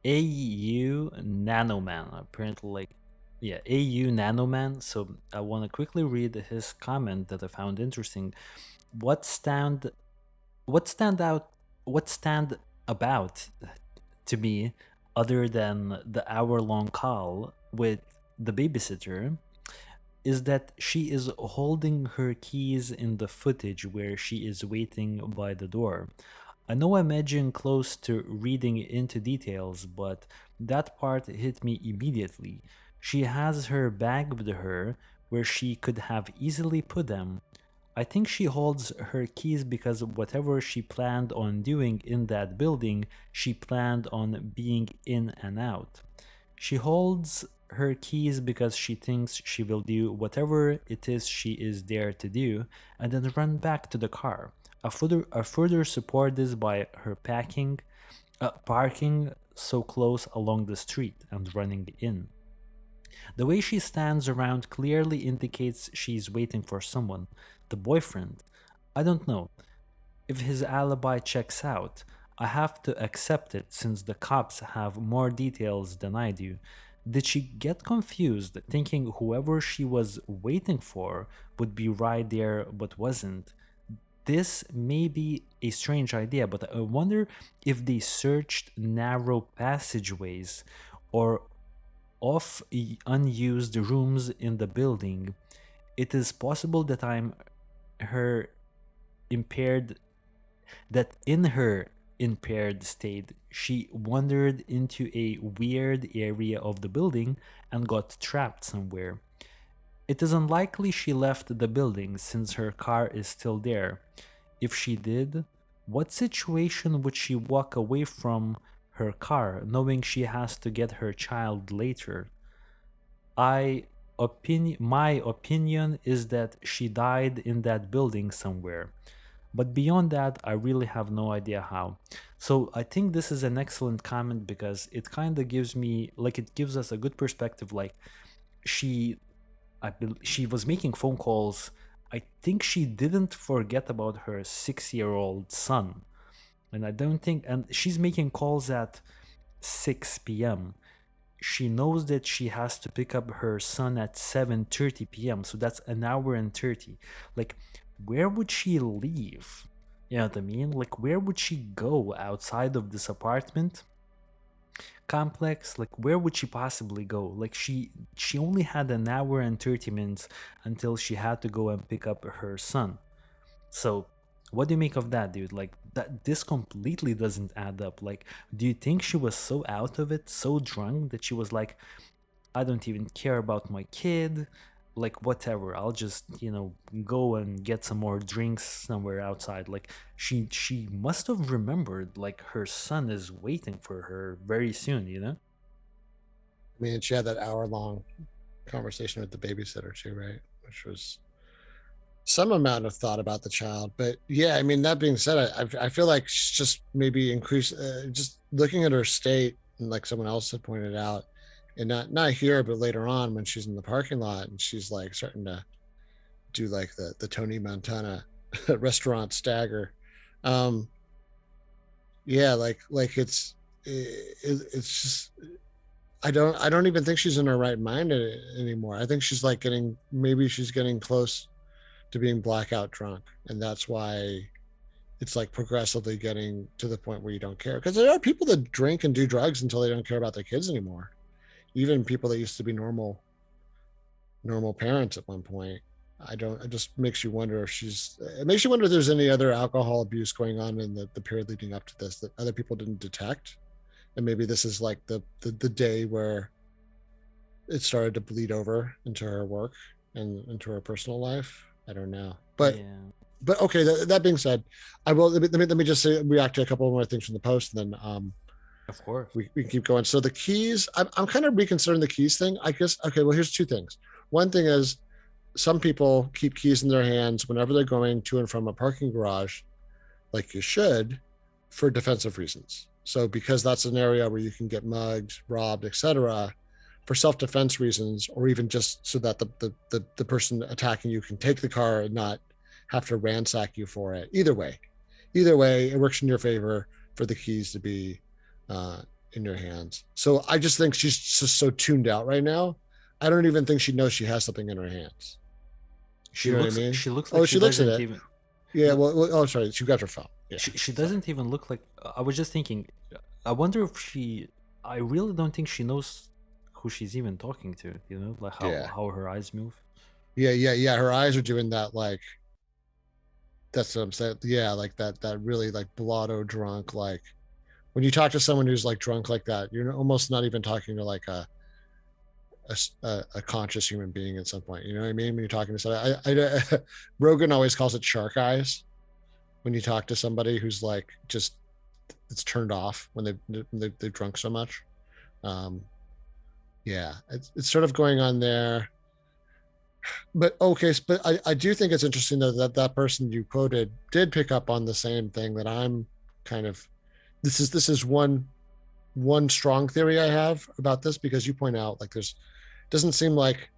AU Nanoman. Apparently, like, yeah, AU Nanoman. So I want to quickly read his comment that I found interesting. What stand, what stand out, what stand about to me, other than the hour-long call with the babysitter, is that she is holding her keys in the footage where she is waiting by the door. I know I'm edging close to reading into details, but that part hit me immediately. She has her bag with her where she could have easily put them. I think she holds her keys because whatever she planned on doing in that building, she planned on being in and out. She holds her keys because she thinks she will do whatever it is she is there to do and then run back to the car. I further support this by her parking so close along the street and running in. The way she stands around clearly indicates she's waiting for someone. The boyfriend. I don't know. If his alibi checks out, I have to accept it since the cops have more details than I do. Did she get confused, thinking whoever she was waiting for would be right there but wasn't? This may be a strange idea, but I wonder if they searched narrow passageways or unused rooms in the building. It is possible that her impaired that in her impaired state she wandered into a weird area of the building and got trapped somewhere. It is unlikely she left the building since her car is still there. If she did, what situation would she walk away from her car knowing she has to get her child later? My opinion is that she died in that building somewhere. But beyond that, I really have no idea how. So I think this is an excellent comment because it kind of gives me like it gives us a good perspective. Like she, she was making phone calls. I think she didn't forget about her 6-year-old son, and I don't think. And she's making calls at 6 p.m. She knows that she has to pick up her son at 7:30 p.m. So that's an hour and 30. Like, where would she leave? You know what I mean? Like, where would she go outside of this apartment complex? Like, where would she possibly go? Like, she only had an hour and 30 minutes until she had to go and pick up her son. So, what do you make of that, dude? Like, that this completely doesn't add up. Like, do you think she was so out of it, so drunk that she was like, I don't even care about my kid. Like, whatever. I'll just, go and get some more drinks somewhere outside. Like, she must have remembered like her son is waiting for her very soon. I mean, she had that hour-long conversation with the babysitter too, right? Which was some amount of thought about the child. But yeah, I mean, that being said, I feel like she's just maybe just looking at her state, and like someone else had pointed out, and not here, but later on when she's in the parking lot and she's like starting to do like the Tony Montana restaurant stagger. Um, yeah, like it's just I don't even think she's in her right mind anymore. I think she's like maybe she's getting close to being blackout drunk, and that's why it's like progressively getting to the point where you don't care. Because there are people that drink and do drugs until they don't care about their kids anymore. Even people that used to be normal parents at one point. I don't. It just makes you wonder if she's. It makes you wonder if there's any other alcohol abuse going on in the period leading up to this that other people didn't detect, and maybe this is like the day where it started to bleed over into her work and into her personal life. I don't know, Yeah, but okay. That being said, I will let me just say react to a couple more things from the post, and then of course. we can keep going. So the keys, I'm kind of reconsidering the keys thing. I guess okay. Well, here's two things. One thing is some people keep keys in their hands whenever they're going to and from a parking garage, like you should, for defensive reasons. So because that's an area where you can get mugged, robbed, etc., for self-defense reasons, or even just so that the person attacking you can take the car and not have to ransack you for it. Either way, it works in your favor for the keys to be in your hands. So I just think she's just so tuned out right now. I don't even think she knows she has something in her hands. She You know what I looks. mean? She looks like Oh, she she looks at doesn't it. even. Yeah. No, Well, oh, sorry. She got her phone. Yeah. she Sorry. doesn't even look like. I was just thinking. I wonder if she. I really don't think she knows who she's even talking to. You know, like Yeah. how her eyes move. Yeah. Her eyes are doing that. Like that's what I'm saying. Yeah, like that really like blotto drunk. Like when you talk to someone who's like drunk like that, you're almost not even talking to like a conscious human being at some point. You know what I mean? When you're talking to somebody, Rogan always calls it shark eyes when you talk to somebody who's like just it's turned off when they've drunk so much. Um, yeah, it's sort of going on there. But okay, but I do think it's interesting though that person you quoted did pick up on the same thing that I'm kind of. This is one strong theory I have about this because you point out like there's doesn't seem like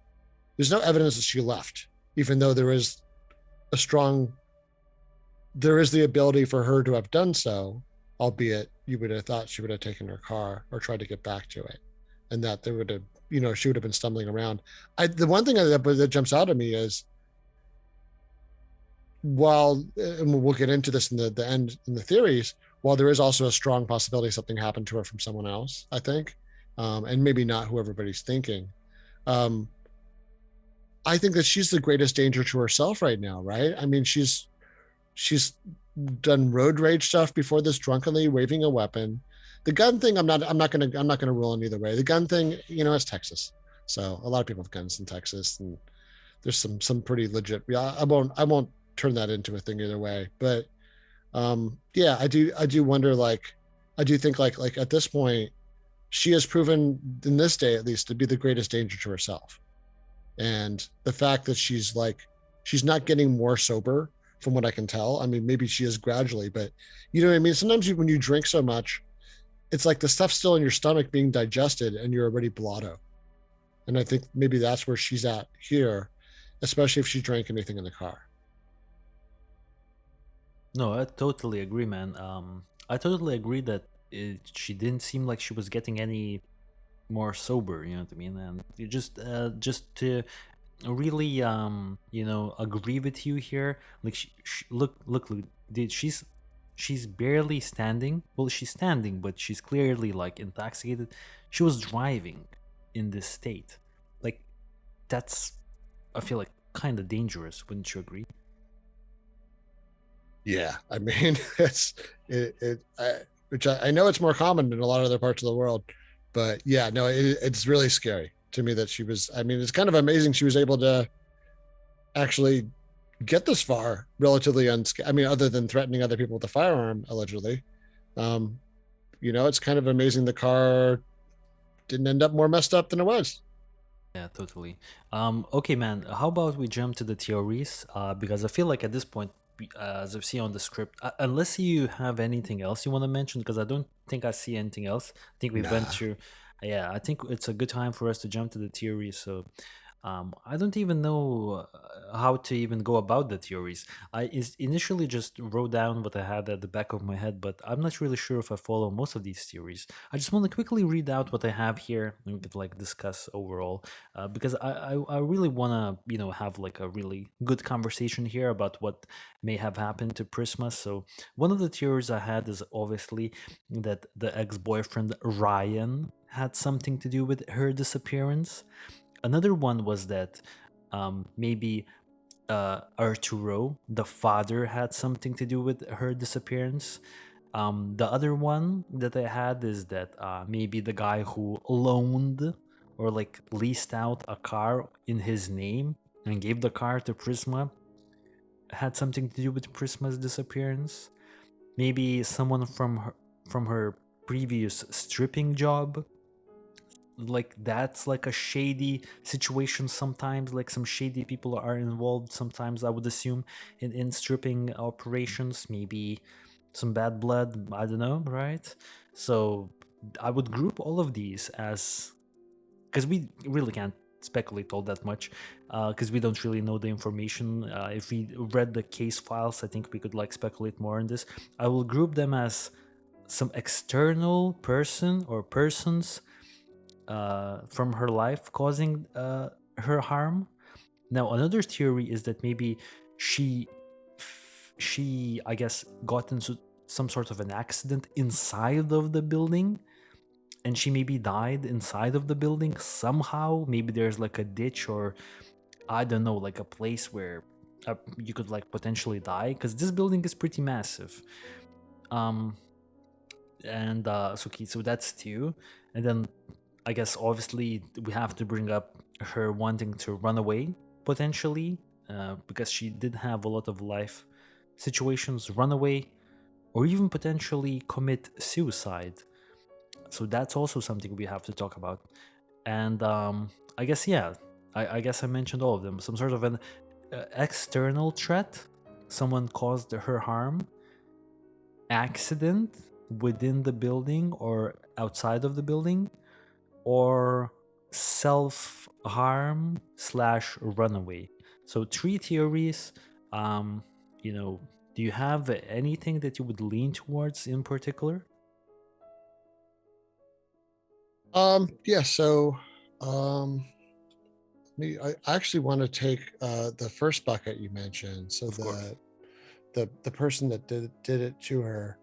there's no evidence that she left, even though there is the ability for her to have done so, albeit you would have thought she would have taken her car or tried to get back to it, and that there would have, she would have been stumbling around. The one thing that jumps out at me is while, and we'll get into this in the end in the theories, while there is also a strong possibility something happened to her from someone else, I think, and maybe not who everybody's thinking. Um, I think that she's the greatest danger to herself right now, right? I mean, she's done road rage stuff before this drunkenly waving a weapon. The gun thing, I'm not gonna rule in either way. The gun thing, it's Texas, so a lot of people have guns in Texas, and there's some pretty legit. Yeah, I won't turn that into a thing either way. But yeah, I do wonder. Like, I do think like at this point, she has proven in this day at least to be the greatest danger to herself, and the fact that she's not getting more sober from what I can tell. I mean, maybe she is gradually, but you know what I mean. Sometimes when you drink so much, it's like the stuff's still in your stomach being digested, and you're already blotto. And I think maybe that's where she's at here, especially if she drank anything in the car. No, I totally agree, man. I totally agree that she didn't seem like she was getting any more sober. You know what I mean? And you just to really agree with you here. Like look, dude, she's barely standing. Well, she's standing, but she's clearly like intoxicated. She was driving in this state. Like that's, I feel like, kind of dangerous. Wouldn't you agree? Yeah, I mean, which I know it's more common in a lot of other parts of the world, but yeah, no, it's really scary to me that she was. I mean, it's kind of amazing she was able to actually get this far relatively unscathed. I mean, other than threatening other people with a firearm, allegedly. Um, it's kind of amazing the car didn't end up more messed up than it was. Yeah, totally. Okay, man. How about we jump to the theories? Because I feel like at this point, as I see on the script, unless you have anything else you want to mention, because I don't think I see anything else. I think we went Nah. through. Yeah, I think it's a good time for us to jump to the theories. So, I don't even know how to even go about the theories. Initially just wrote down what I had at the back of my head, but I'm not really sure if I follow most of these theories. I just want to quickly read out what I have here, and we could like discuss overall, because I really want to have like a really good conversation here about what may have happened to Prisma. So one of the theories I had is obviously that the ex-boyfriend Ryan had something to do with her disappearance. Another one was that maybe Arturo, the father, had something to do with her disappearance. The other one that I had is that maybe the guy who loaned or like leased out a car in his name and gave the car to Prisma had something to do with Prisma's disappearance. Maybe someone from her previous stripping job, like that's like a shady situation sometimes, like some shady people are involved sometimes, I would assume, in stripping operations. Maybe some bad blood, I don't know, right? So I would group all of these as, because we really can't speculate all that much, because we don't really know the information. If we read the case files, I think we could like speculate more on this. I will group them as some external person or persons from her life causing her harm. Now, another theory is that maybe she, I guess, got into some sort of an accident inside of the building, and she maybe died inside of the building somehow. Maybe there's like a ditch, or I don't know, like a place where you could like potentially die, because this building is pretty massive. Um, and so that's two, and then I guess obviously we have to bring up her wanting to run away potentially, because she did have a lot of life situations, run away, or even potentially commit suicide. So that's also something we have to talk about. And I guess, yeah, I guess I mentioned all of them. Some sort of an external threat, someone caused her harm, accident within the building or outside of the building, or self harm slash runaway. So three theories. Um, do you have anything that you would lean towards in particular? Yeah, so um I actually want to take the first bucket you mentioned. So Of course. the person that did it to her.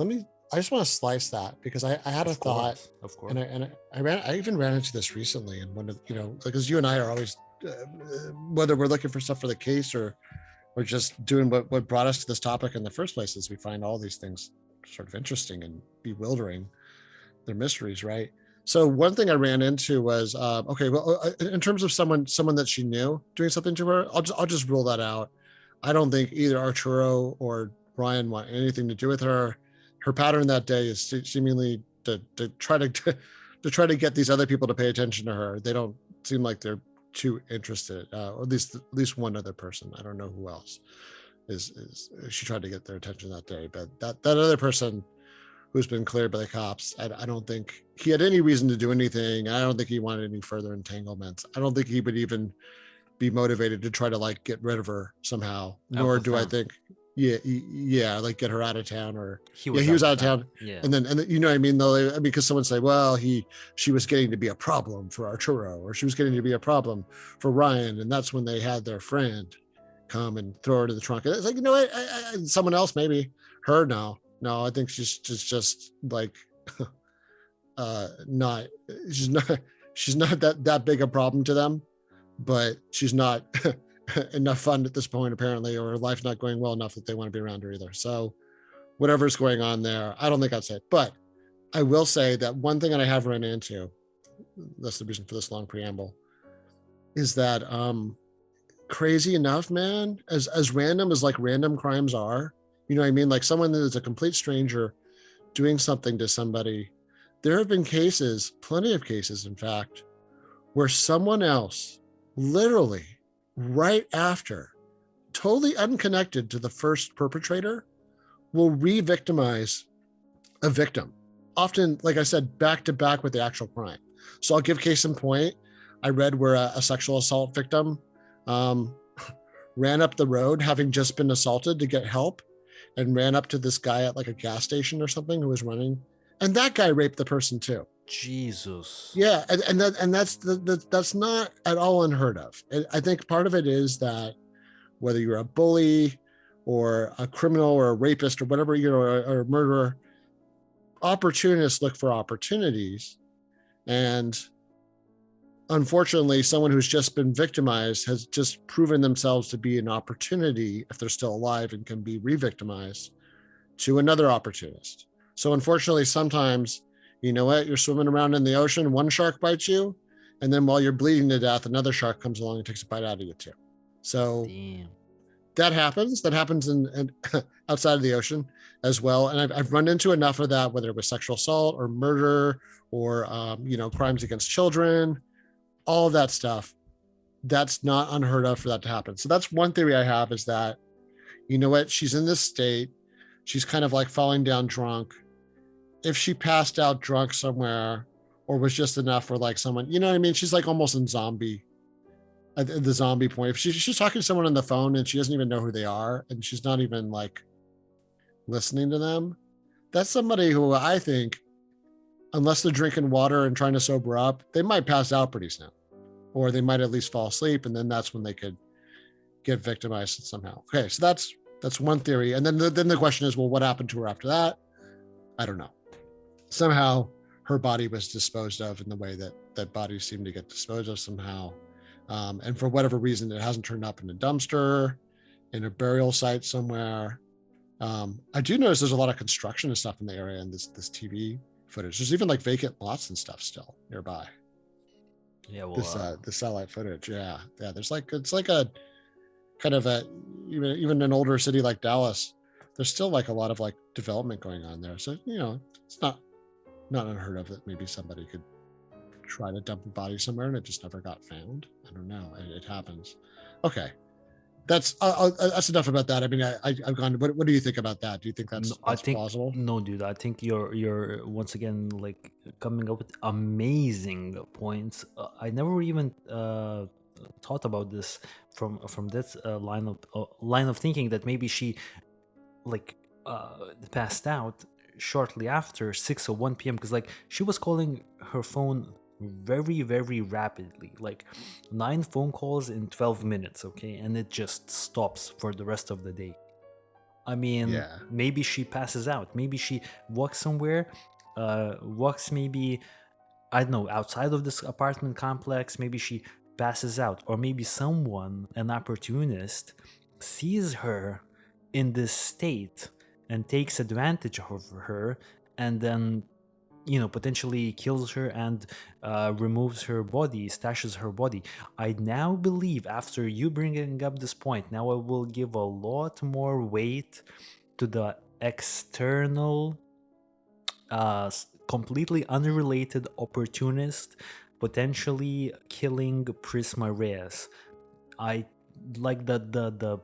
I just want to slice that because I had a Of thought, course. Of course. and I even ran into this recently, and one of, because you and I are always whether we're looking for stuff for the case or just doing what brought us to this topic in the first place, is we find all these things sort of interesting and bewildering. They're mysteries, right? So one thing I ran into was okay. Well, in terms of someone that she knew doing something to her, I'll just rule that out. I don't think either Arturo or Ryan want anything to do with her. Her pattern that day is seemingly to try to get these other people to pay attention to her. They don't seem like they're too interested, or at least one other person. I don't know who else is she tried to get their attention that day, but that other person who's been cleared by the cops, I don't think he had any reason to do anything. I don't think he wanted any further entanglements. I don't think he would even be motivated to try to like get rid of her somehow. Out Nor of do I town. think, yeah, like get her out of town, or He yeah, was he was out out of of town. town. Yeah. And then you know what I mean though, because someone say, well, she was getting to be a problem for Arturo, or she was getting to be a problem for Ryan, and that's when they had their friend come and throw her to the trunk. And it's like, someone else, maybe her. No, I think she's just like not she's not she's not that big a problem to them, but she's not enough fun at this point apparently, or life's not going well enough that they want to be around her either. So whatever's going on there, I don't think I'd say it. But I will say that one thing that I have run into, that's the reason for this long preamble, is that crazy enough, man, as random as like random crimes are, you know what I mean? Like someone that is a complete stranger doing something to somebody. There have been cases, plenty of cases, in fact, where someone else literally right after, totally unconnected to the first perpetrator, will re-victimize a victim. Often, like I said, back to back with the actual crime. So I'll give case in point. I read where a sexual assault victim um, ran up the road having just been assaulted to get help, and ran up to this guy at like a gas station or something who was running, and that guy raped the person too. Jesus. Yeah, and that's not at all unheard of. And I think part of it is that whether you're a bully or a criminal or a rapist or whatever, or a murderer, opportunists look for opportunities. And unfortunately, someone who's just been victimized has just proven themselves to be an opportunity, if they're still alive and can be re-victimized, to another opportunist. So unfortunately, sometimes, you know what, you're swimming around in the ocean, one shark bites you, and then while you're bleeding to death, another shark comes along and takes a bite out of you too. So Damn. that happens in outside of the ocean as well. And I've run into enough of that, whether it was sexual assault or murder or crimes against children, all of that stuff. That's not unheard of for that to happen. So that's one theory I have, is that, you know what, she's in this state, she's kind of like falling down drunk. If she passed out drunk somewhere, or was just enough for like someone, you know what I mean, she's like almost in zombie, at the zombie point. If she's talking to someone on the phone and she doesn't even know who they are, and she's not even like listening to them, that's somebody who I think, unless they're drinking water and trying to sober up, they might pass out pretty soon, or they might at least fall asleep, and then that's when they could get victimized somehow. Okay, so that's one theory. And then the question is, well, what happened to her after that? I don't know. Somehow her body was disposed of in the way that bodies seem to get disposed of somehow. And for whatever reason, it hasn't turned up in a dumpster, in a burial site somewhere. I do notice there's a lot of construction and stuff in the area, and this TV footage. There's even like vacant lots and stuff still nearby. Yeah, well, The satellite footage. Yeah. There's like, it's like a kind of a, even an older city like Dallas, there's still like a lot of like development going on there. So, it's not unheard of that maybe somebody could try to dump a body somewhere and it just never got found. I don't know. It happens. Okay. That's enough about that. I mean, I've gone. What do you think about that? Do you think that's plausible? No, dude. I think you're once again like coming up with amazing points. I never even thought about this from this line of thinking, that maybe she like passed out shortly after 6:01 p.m. because like she was calling her phone very, very rapidly, like 9 phone calls in 12 minutes, okay, and it just stops for the rest of the day. I mean, Yeah. maybe she passes out, maybe she walks somewhere, walks maybe, I don't know, outside of this apartment complex, maybe she passes out, or maybe someone, an opportunist, sees her in this state and takes advantage of her, and then potentially kills her and removes her body, stashes her body. I now believe, after you bringing up this point, now I will give a lot more weight to the external, completely unrelated opportunist potentially killing Prisma Reyes. I like the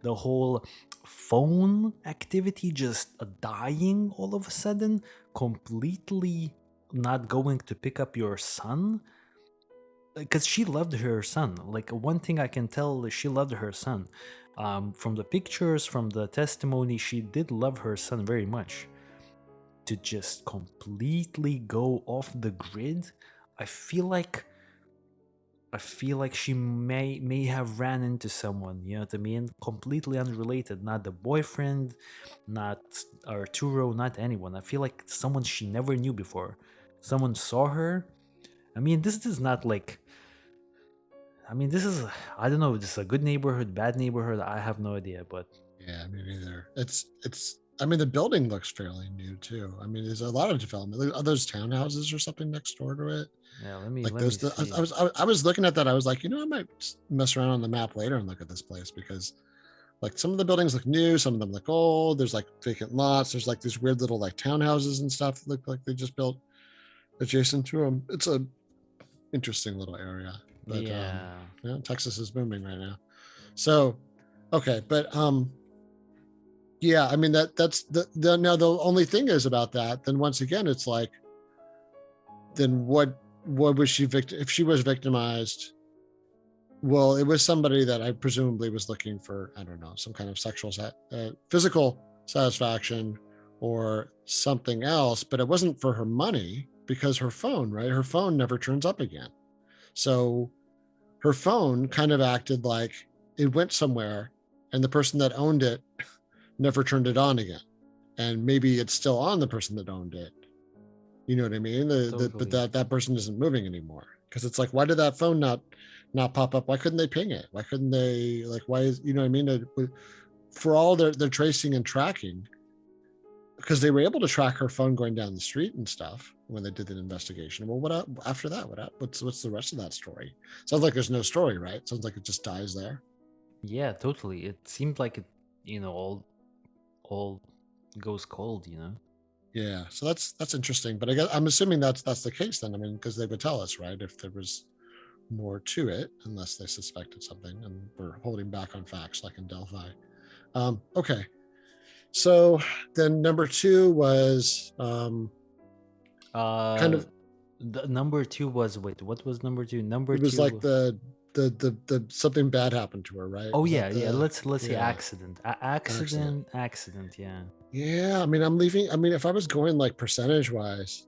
whole phone activity just dying all of a sudden, completely not going to pick up your son, because she loved her son. Like, one thing I can tell is she loved her son. From the pictures, from the testimony, she did love her son very much. To just completely go off the grid, I feel like she may have ran into someone, you know what I mean? Completely unrelated, not the boyfriend, not Arturo, not anyone. I feel like someone she never knew before. Someone saw her. I mean, this is not like, this is, I don't know, this is a good neighborhood, bad neighborhood, I have no idea, but Yeah, me neither. It's I mean, the building looks fairly new too. I mean, there's a lot of development. Are those townhouses or something next door to it? yeah, let me Like let me those, see. I was looking at that. I was like, I might mess around on the map later and look at this place, because like some of the buildings look new, some of them look old. There's like vacant lots. There's like these weird little like townhouses and stuff that look like they just built adjacent to them. It's a interesting little area, but Yeah. Texas is booming right now. So, okay, but yeah, I mean that's now the only thing is about that. Then once again, it's like, then what what was she if she was victimized? Well, it was somebody that I presumably was looking for, I don't know, some kind of physical satisfaction or something else, but it wasn't for her money because her phone, right? Her phone never turns up again. So her phone kind of acted like it went somewhere and the person that owned it never turned it on again. And maybe it's still on the person that owned it. You know what I mean? But Totally. that person isn't moving anymore. Because it's like, why did that phone not pop up? Why couldn't they ping it? Why couldn't they, like, why is, you know what I mean? For all their tracing and tracking, because they were able to track her phone going down the street and stuff when they did the investigation. Well, what after that? What's the rest of that story? Sounds like there's no story, right? Sounds like it just dies there. Yeah, totally. It seemed like it, all goes cold, Yeah, so that's interesting. But I guess I'm assuming that's the case then. I mean, because they would tell us, right, if there was more to it, unless they suspected something, and we're holding back on facts like in Delphi. Okay, so then number two was kind Uh, of, the number two was, wait, what was number two? Number it was like two. the something bad happened to her, right? Oh Was yeah, that yeah. the Let's say yeah accident. accident? Accident. Yeah. Yeah, I mean, I'm leaving. I mean, if I was going like percentage wise,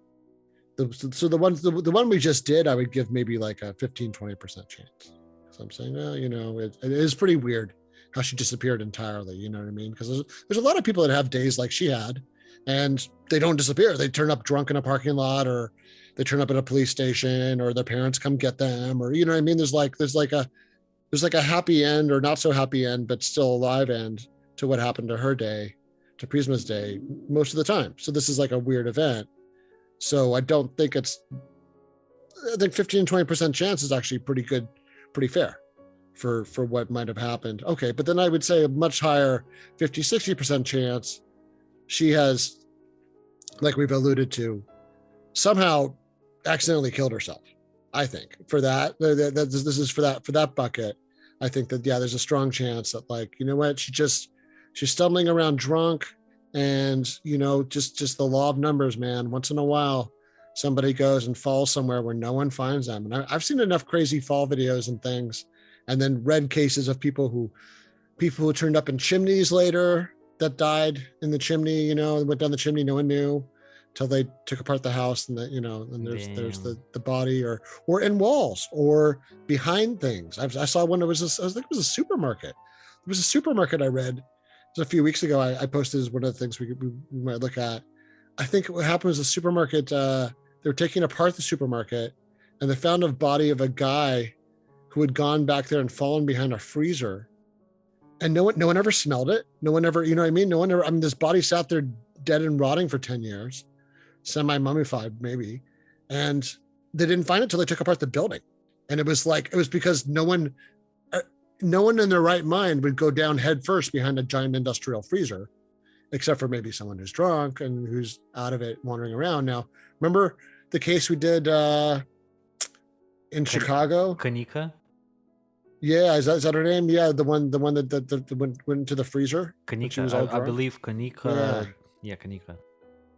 so the one we just did, I would give maybe like a 15-20% chance. So I'm saying, well, it is pretty weird how she disappeared entirely. You know what I mean? Because there's a lot of people that have days like she had, and they don't disappear. They turn up drunk in a parking lot, or they turn up at a police station, or their parents come get them, or you know what I mean? There's like a happy end or not so happy end, but still alive end to what happened to her day, to Prisma's day, most of the time. So this is like a weird event. So I don't think I think 15-20% chance is actually pretty good, pretty fair for what might have happened. Okay, but then I would say a much higher 50-60% chance she has, like we've alluded to, somehow accidentally killed herself. I think for that, this is for that bucket. I think that, yeah, there's a strong chance that, like, you know what, she's stumbling around drunk, and just the law of numbers, man. Once in a while, somebody goes and falls somewhere where no one finds them. And I've seen enough crazy fall videos and things, and then read cases of people who turned up in chimneys later that died in the chimney. Went down the chimney, no one knew till they took apart the house, and and there's Damn. the body, or in walls or behind things. I saw one that was I think it was a supermarket. It was a supermarket I read. It was a few weeks ago. I posted as one of the things we might look at. I think what happened was a supermarket. They were taking apart the supermarket, and they found a body of a guy who had gone back there and fallen behind a freezer, and no one ever smelled it. No one ever, you know what I mean? No one ever. I mean, this body sat there dead and rotting for 10 years, semi-mummified maybe, and they didn't find it till they took apart the building. And it was because no one in their right mind would go down head first behind a giant industrial freezer, except for maybe someone who's drunk and who's out of it wandering around. Now, remember the case we did in Chicago? Kanika. Yeah, is that her name? Yeah, the one that went into the freezer when she Kanika. was all I drunk. believe Yeah. Kanika. Yeah, Kanika.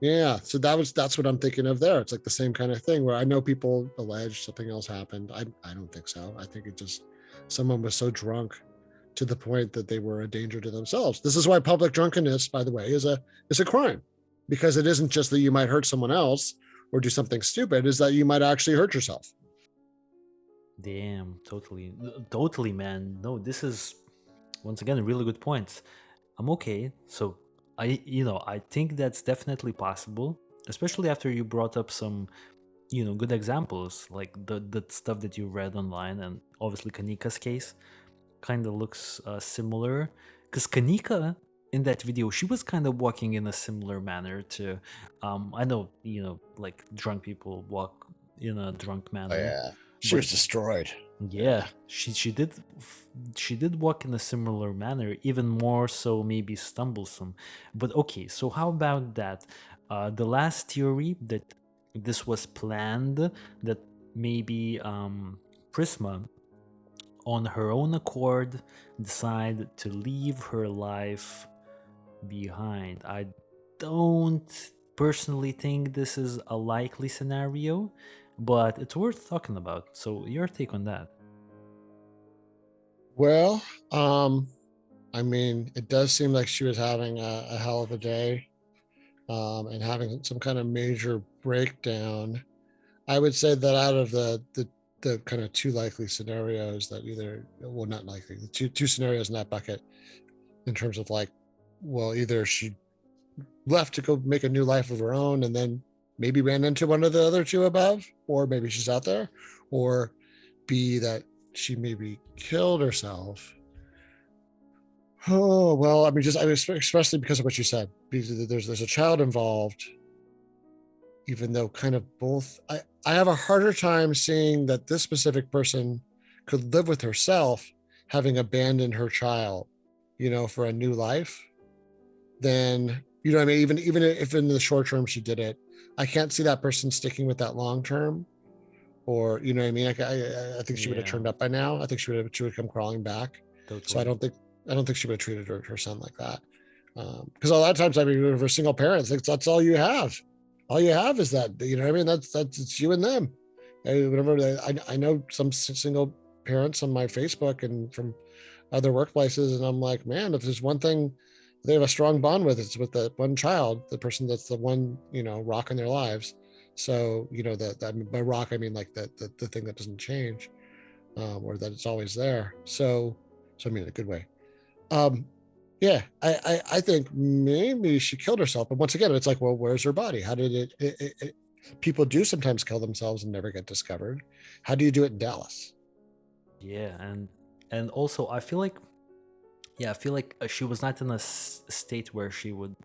Yeah, so that's what I'm thinking of there. It's like the same kind of thing where I know people allege something else happened. I don't think so. I think it just, someone was so drunk to the point that they were a danger to themselves. This is why public drunkenness, by the way, is a crime, because it isn't just that you might hurt someone else or do something stupid, is that you might actually hurt yourself. Damn, totally, man. No, this is once again really good points. I'm okay. So I think that's definitely possible, especially after you brought up some, good examples like the stuff that you read online, and obviously Kanika's case kind of looks similar, because Kanika in that video, she was kind of walking in a similar manner to, I know, like drunk people walk in a drunk Oh manner, yeah, she but was destroyed. yeah, she did walk in a similar manner, even more so maybe stumblesome. But okay, so how about that? The last theory that this was planned, that maybe Prisma on her own accord decide to leave her life behind. I don't personally think this is a likely scenario, but it's worth talking about. So your take on that? Well, I mean, it does seem like she was having a hell of a day, and having some kind of major breakdown. I would say that out of the kind of two likely scenarios that either, well, not likely, the two scenarios in that bucket, in terms of like, well, either she left to go make a new life of her own and then maybe ran into one of the other two above, or maybe she's out there, or B, that she maybe killed herself. Oh, well, I mean, just, I mean, especially because of what you said, because there's a child involved, even though kind of both, I have a harder time seeing that this specific person could live with herself having abandoned her child, for a new life, then, what I mean, even if in the short term she did it, I can't see that person sticking with that long term. Or, what I mean? I think she would have Yeah, turned up by now. I think she would come crawling back. So totally. I don't think she would have treated her son like that. Because a lot of times, I mean, for single parents, that's all you have. All you have is that, what I mean? That's it's you and them. Whatever. I know some single parents on my Facebook and from other workplaces, and I'm like, man, if there's one thing they have a strong bond with, it's with that one child, the person that's the one, rock in their lives. So, that by rock, I mean like the thing that doesn't change, or that it's always there. So I mean, in a good way. Um, yeah, I think maybe she killed herself. But once again, it's like, well, where's her body? How did people do sometimes kill themselves and never get discovered. How do you do it in Dallas? Yeah, and also I feel like, yeah, I feel like she was not in a state where she would,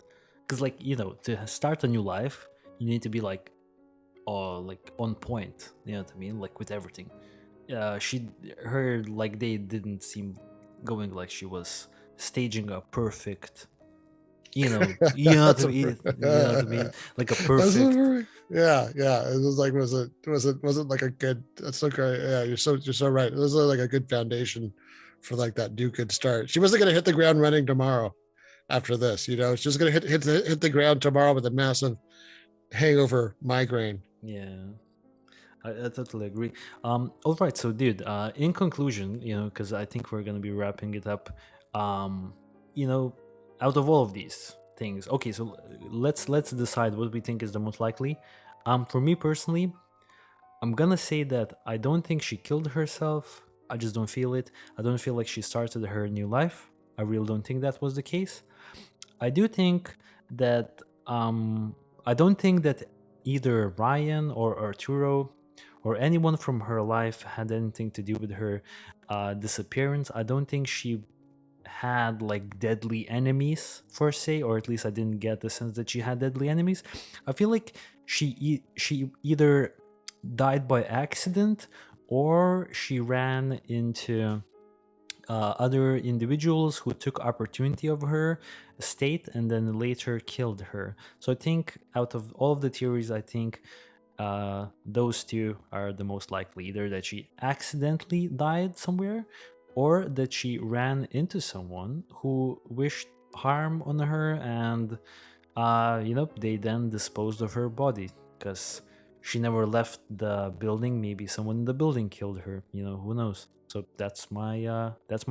because like, to start a new life, you need to be like on point. You know what I mean? Like with everything. Her like they didn't seem going like she was staging a perfect. That's a You know what I mean? Like a that's perfect. a yeah. It was like, was it like a good, that's okay. Yeah, you're so right. It was like a good foundation for like that new good start. She wasn't gonna hit the ground running tomorrow after this, she's just gonna hit the ground tomorrow with a massive hangover migraine. Yeah, I totally agree. All right, so dude, in conclusion, because I think we're gonna be wrapping it up. Um, you know, out of all of these things, okay, so let's decide what we think is the most likely. For me personally, I'm gonna say that I don't think she killed herself. I just don't feel it. I don't feel like she started her new life. I really don't think that was the case. I do think that I don't think that either Ryan or Arturo or anyone from her life had anything to do with her disappearance. I don't think she had like deadly enemies per se, or at least I didn't get the sense that she had deadly enemies. I feel like she either died by accident or she ran into other individuals who took opportunity of her state and then later killed her. So I think out of all of the theories, I think those two are the most likely. Either that she accidentally died somewhere, or that she ran into someone who wished harm on her, and they then disposed of her body because she never left the building. Maybe someone in the building killed her. Who knows? So that's my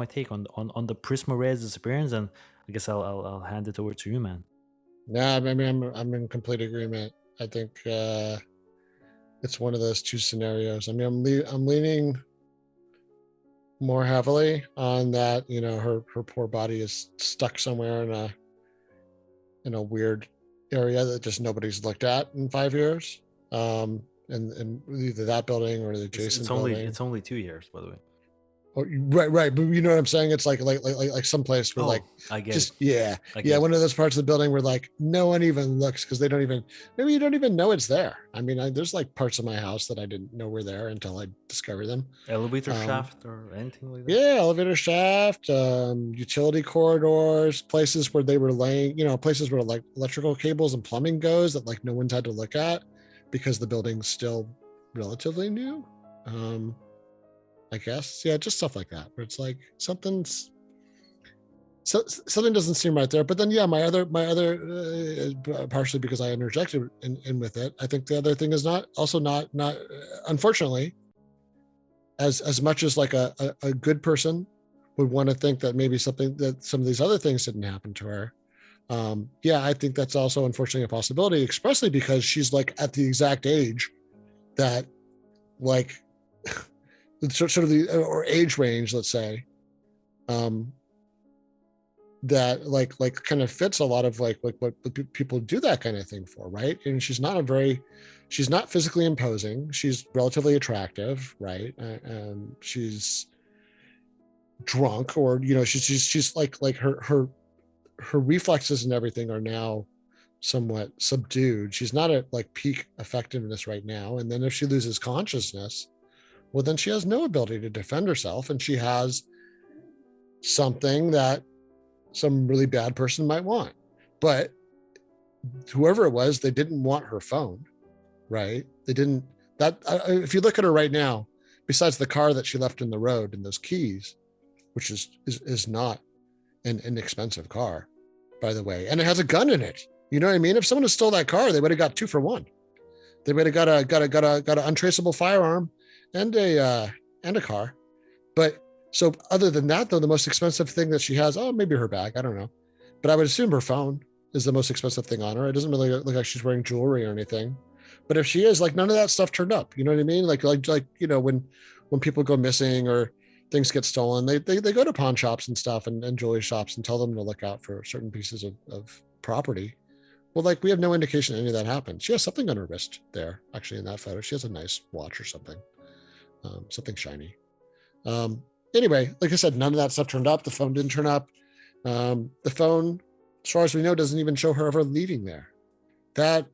take on the Prisma Reyes disappearance, and I guess I'll hand it over to you, man. Yeah, I mean, I'm in complete agreement. I think it's one of those two scenarios. I mean, I'm leaning more heavily on that. Her poor body is stuck somewhere in a weird area that just nobody's looked at in 5 years. And either that building or the It's adjacent only building. it's only 2 years, by the way. Oh, right. But you know what I'm saying? It's like someplace where, Oh, like, I get it. just, yeah, I yeah. get it. One of those parts of the building where like no one even looks because maybe you don't even know it's there. I mean, there's like parts of my house that I didn't know were there until I discovered them. Elevator Um, shaft or anything like that. yeah, elevator shaft, utility corridors, places where they were laying, places where like electrical cables and plumbing goes that like no one's had to look at because the building's still relatively new. I guess, yeah, just stuff like that where it's like something doesn't seem right there. But then, yeah, my other partially because I interjected in with it. I think the other thing is not unfortunately, as much as like a good person would want to think that maybe some of these other things didn't happen to her. Yeah, I think that's also unfortunately a possibility, especially because she's like at the exact age that like sort of the or age range, let's say, that like kind of fits a lot of like what people do that kind of thing for, right? And she's not physically imposing. She's relatively attractive, right? She's drunk, or she's like her reflexes and everything are now somewhat subdued. She's not at like peak effectiveness right now. And then if she loses consciousness, well, then she has no ability to defend herself, and she has something that some really bad person might want. But whoever it was, they didn't want her phone, right? They didn't. That if you look at her right now, besides the car that she left in the road and those keys, which is not an inexpensive car, by the way, and it has a gun in it. You know what I mean? If someone had stole that car, they would have got 2 for 1. They would have got an untraceable firearm and a car. But so other than that, though, the most expensive thing that she has, maybe her bag, I don't know, but I would assume her phone is the most expensive thing on her. It doesn't really look like she's wearing jewelry or anything. But if she is, like, none of that stuff turned up. You know what I mean? Like when people go missing or things get stolen, they go to pawn shops and stuff and jewelry shops and tell them to look out for certain pieces of property. Well, like, we have no indication any of that happened. She has something on her wrist there, actually, in that photo. She has a nice watch or something, something shiny. Anyway, like I said, none of that stuff turned up. The phone didn't turn up. The phone, as far as we know, doesn't even show her ever leaving there. That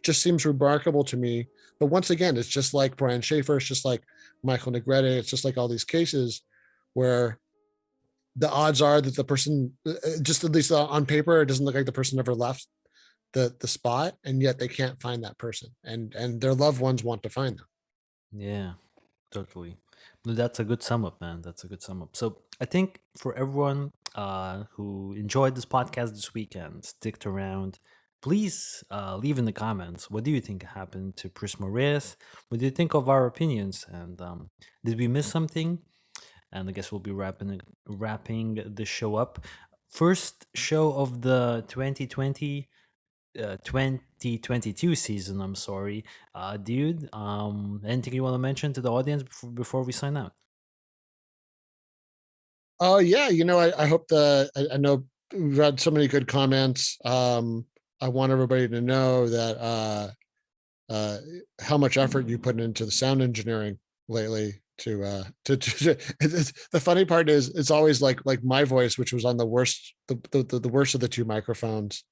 just seems remarkable to me. But once again, it's just like Brian Schaefer. It's just like Michael Negrete. It's just like all these cases where the odds are that the person, just at least on paper, it doesn't look like the person ever left the spot, and yet they can't find that person, and their loved ones want to find them. Yeah, totally. No, that's a good sum up, man. That's a good sum up. So I think for everyone who enjoyed this podcast this weekend, sticked around, please leave in the comments, what do you think happened to Prisma Reyes? What do you think of our opinions? And did we miss something? And I guess we'll be wrapping the show up. First show of the 2022 season. I'm sorry, dude. Anything you want to mention to the audience before we sign out? Oh yeah, I hope I know we've had so many good comments. I want everybody to know that how much effort you put into the sound engineering lately. The funny part is it's always like my voice, which was on the worst the worst of the 2 microphones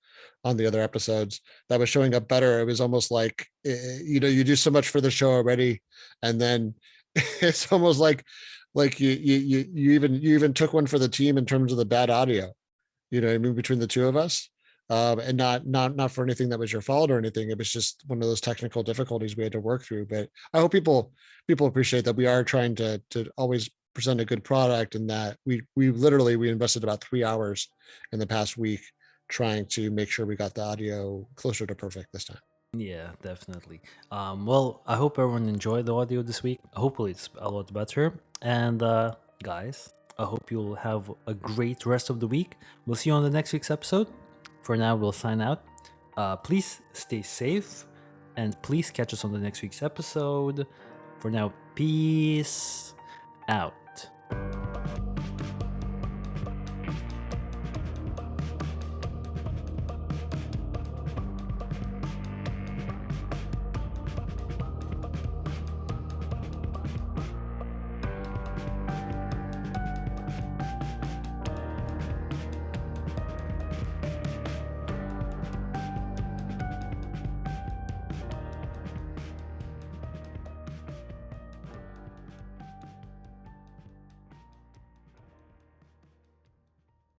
on the other episodes, that was showing up better. It was almost like, you do so much for the show already, and then it's almost like you even took one for the team in terms of the bad audio, I mean, between the 2 of us. And not for anything that was your fault or anything. It was just one of those technical difficulties we had to work through. But I hope people appreciate that we are trying to always present a good product, and that we invested about 3 hours in the past week trying to make sure we got the audio closer to perfect this time. Yeah, definitely. Well, I hope everyone enjoyed the audio this week. Hopefully, it's a lot better. And guys, I hope you'll have a great rest of the week. We'll see you on the next week's episode. For now, we'll sign out. Please stay safe, and please catch us on the next week's episode. For now, peace out.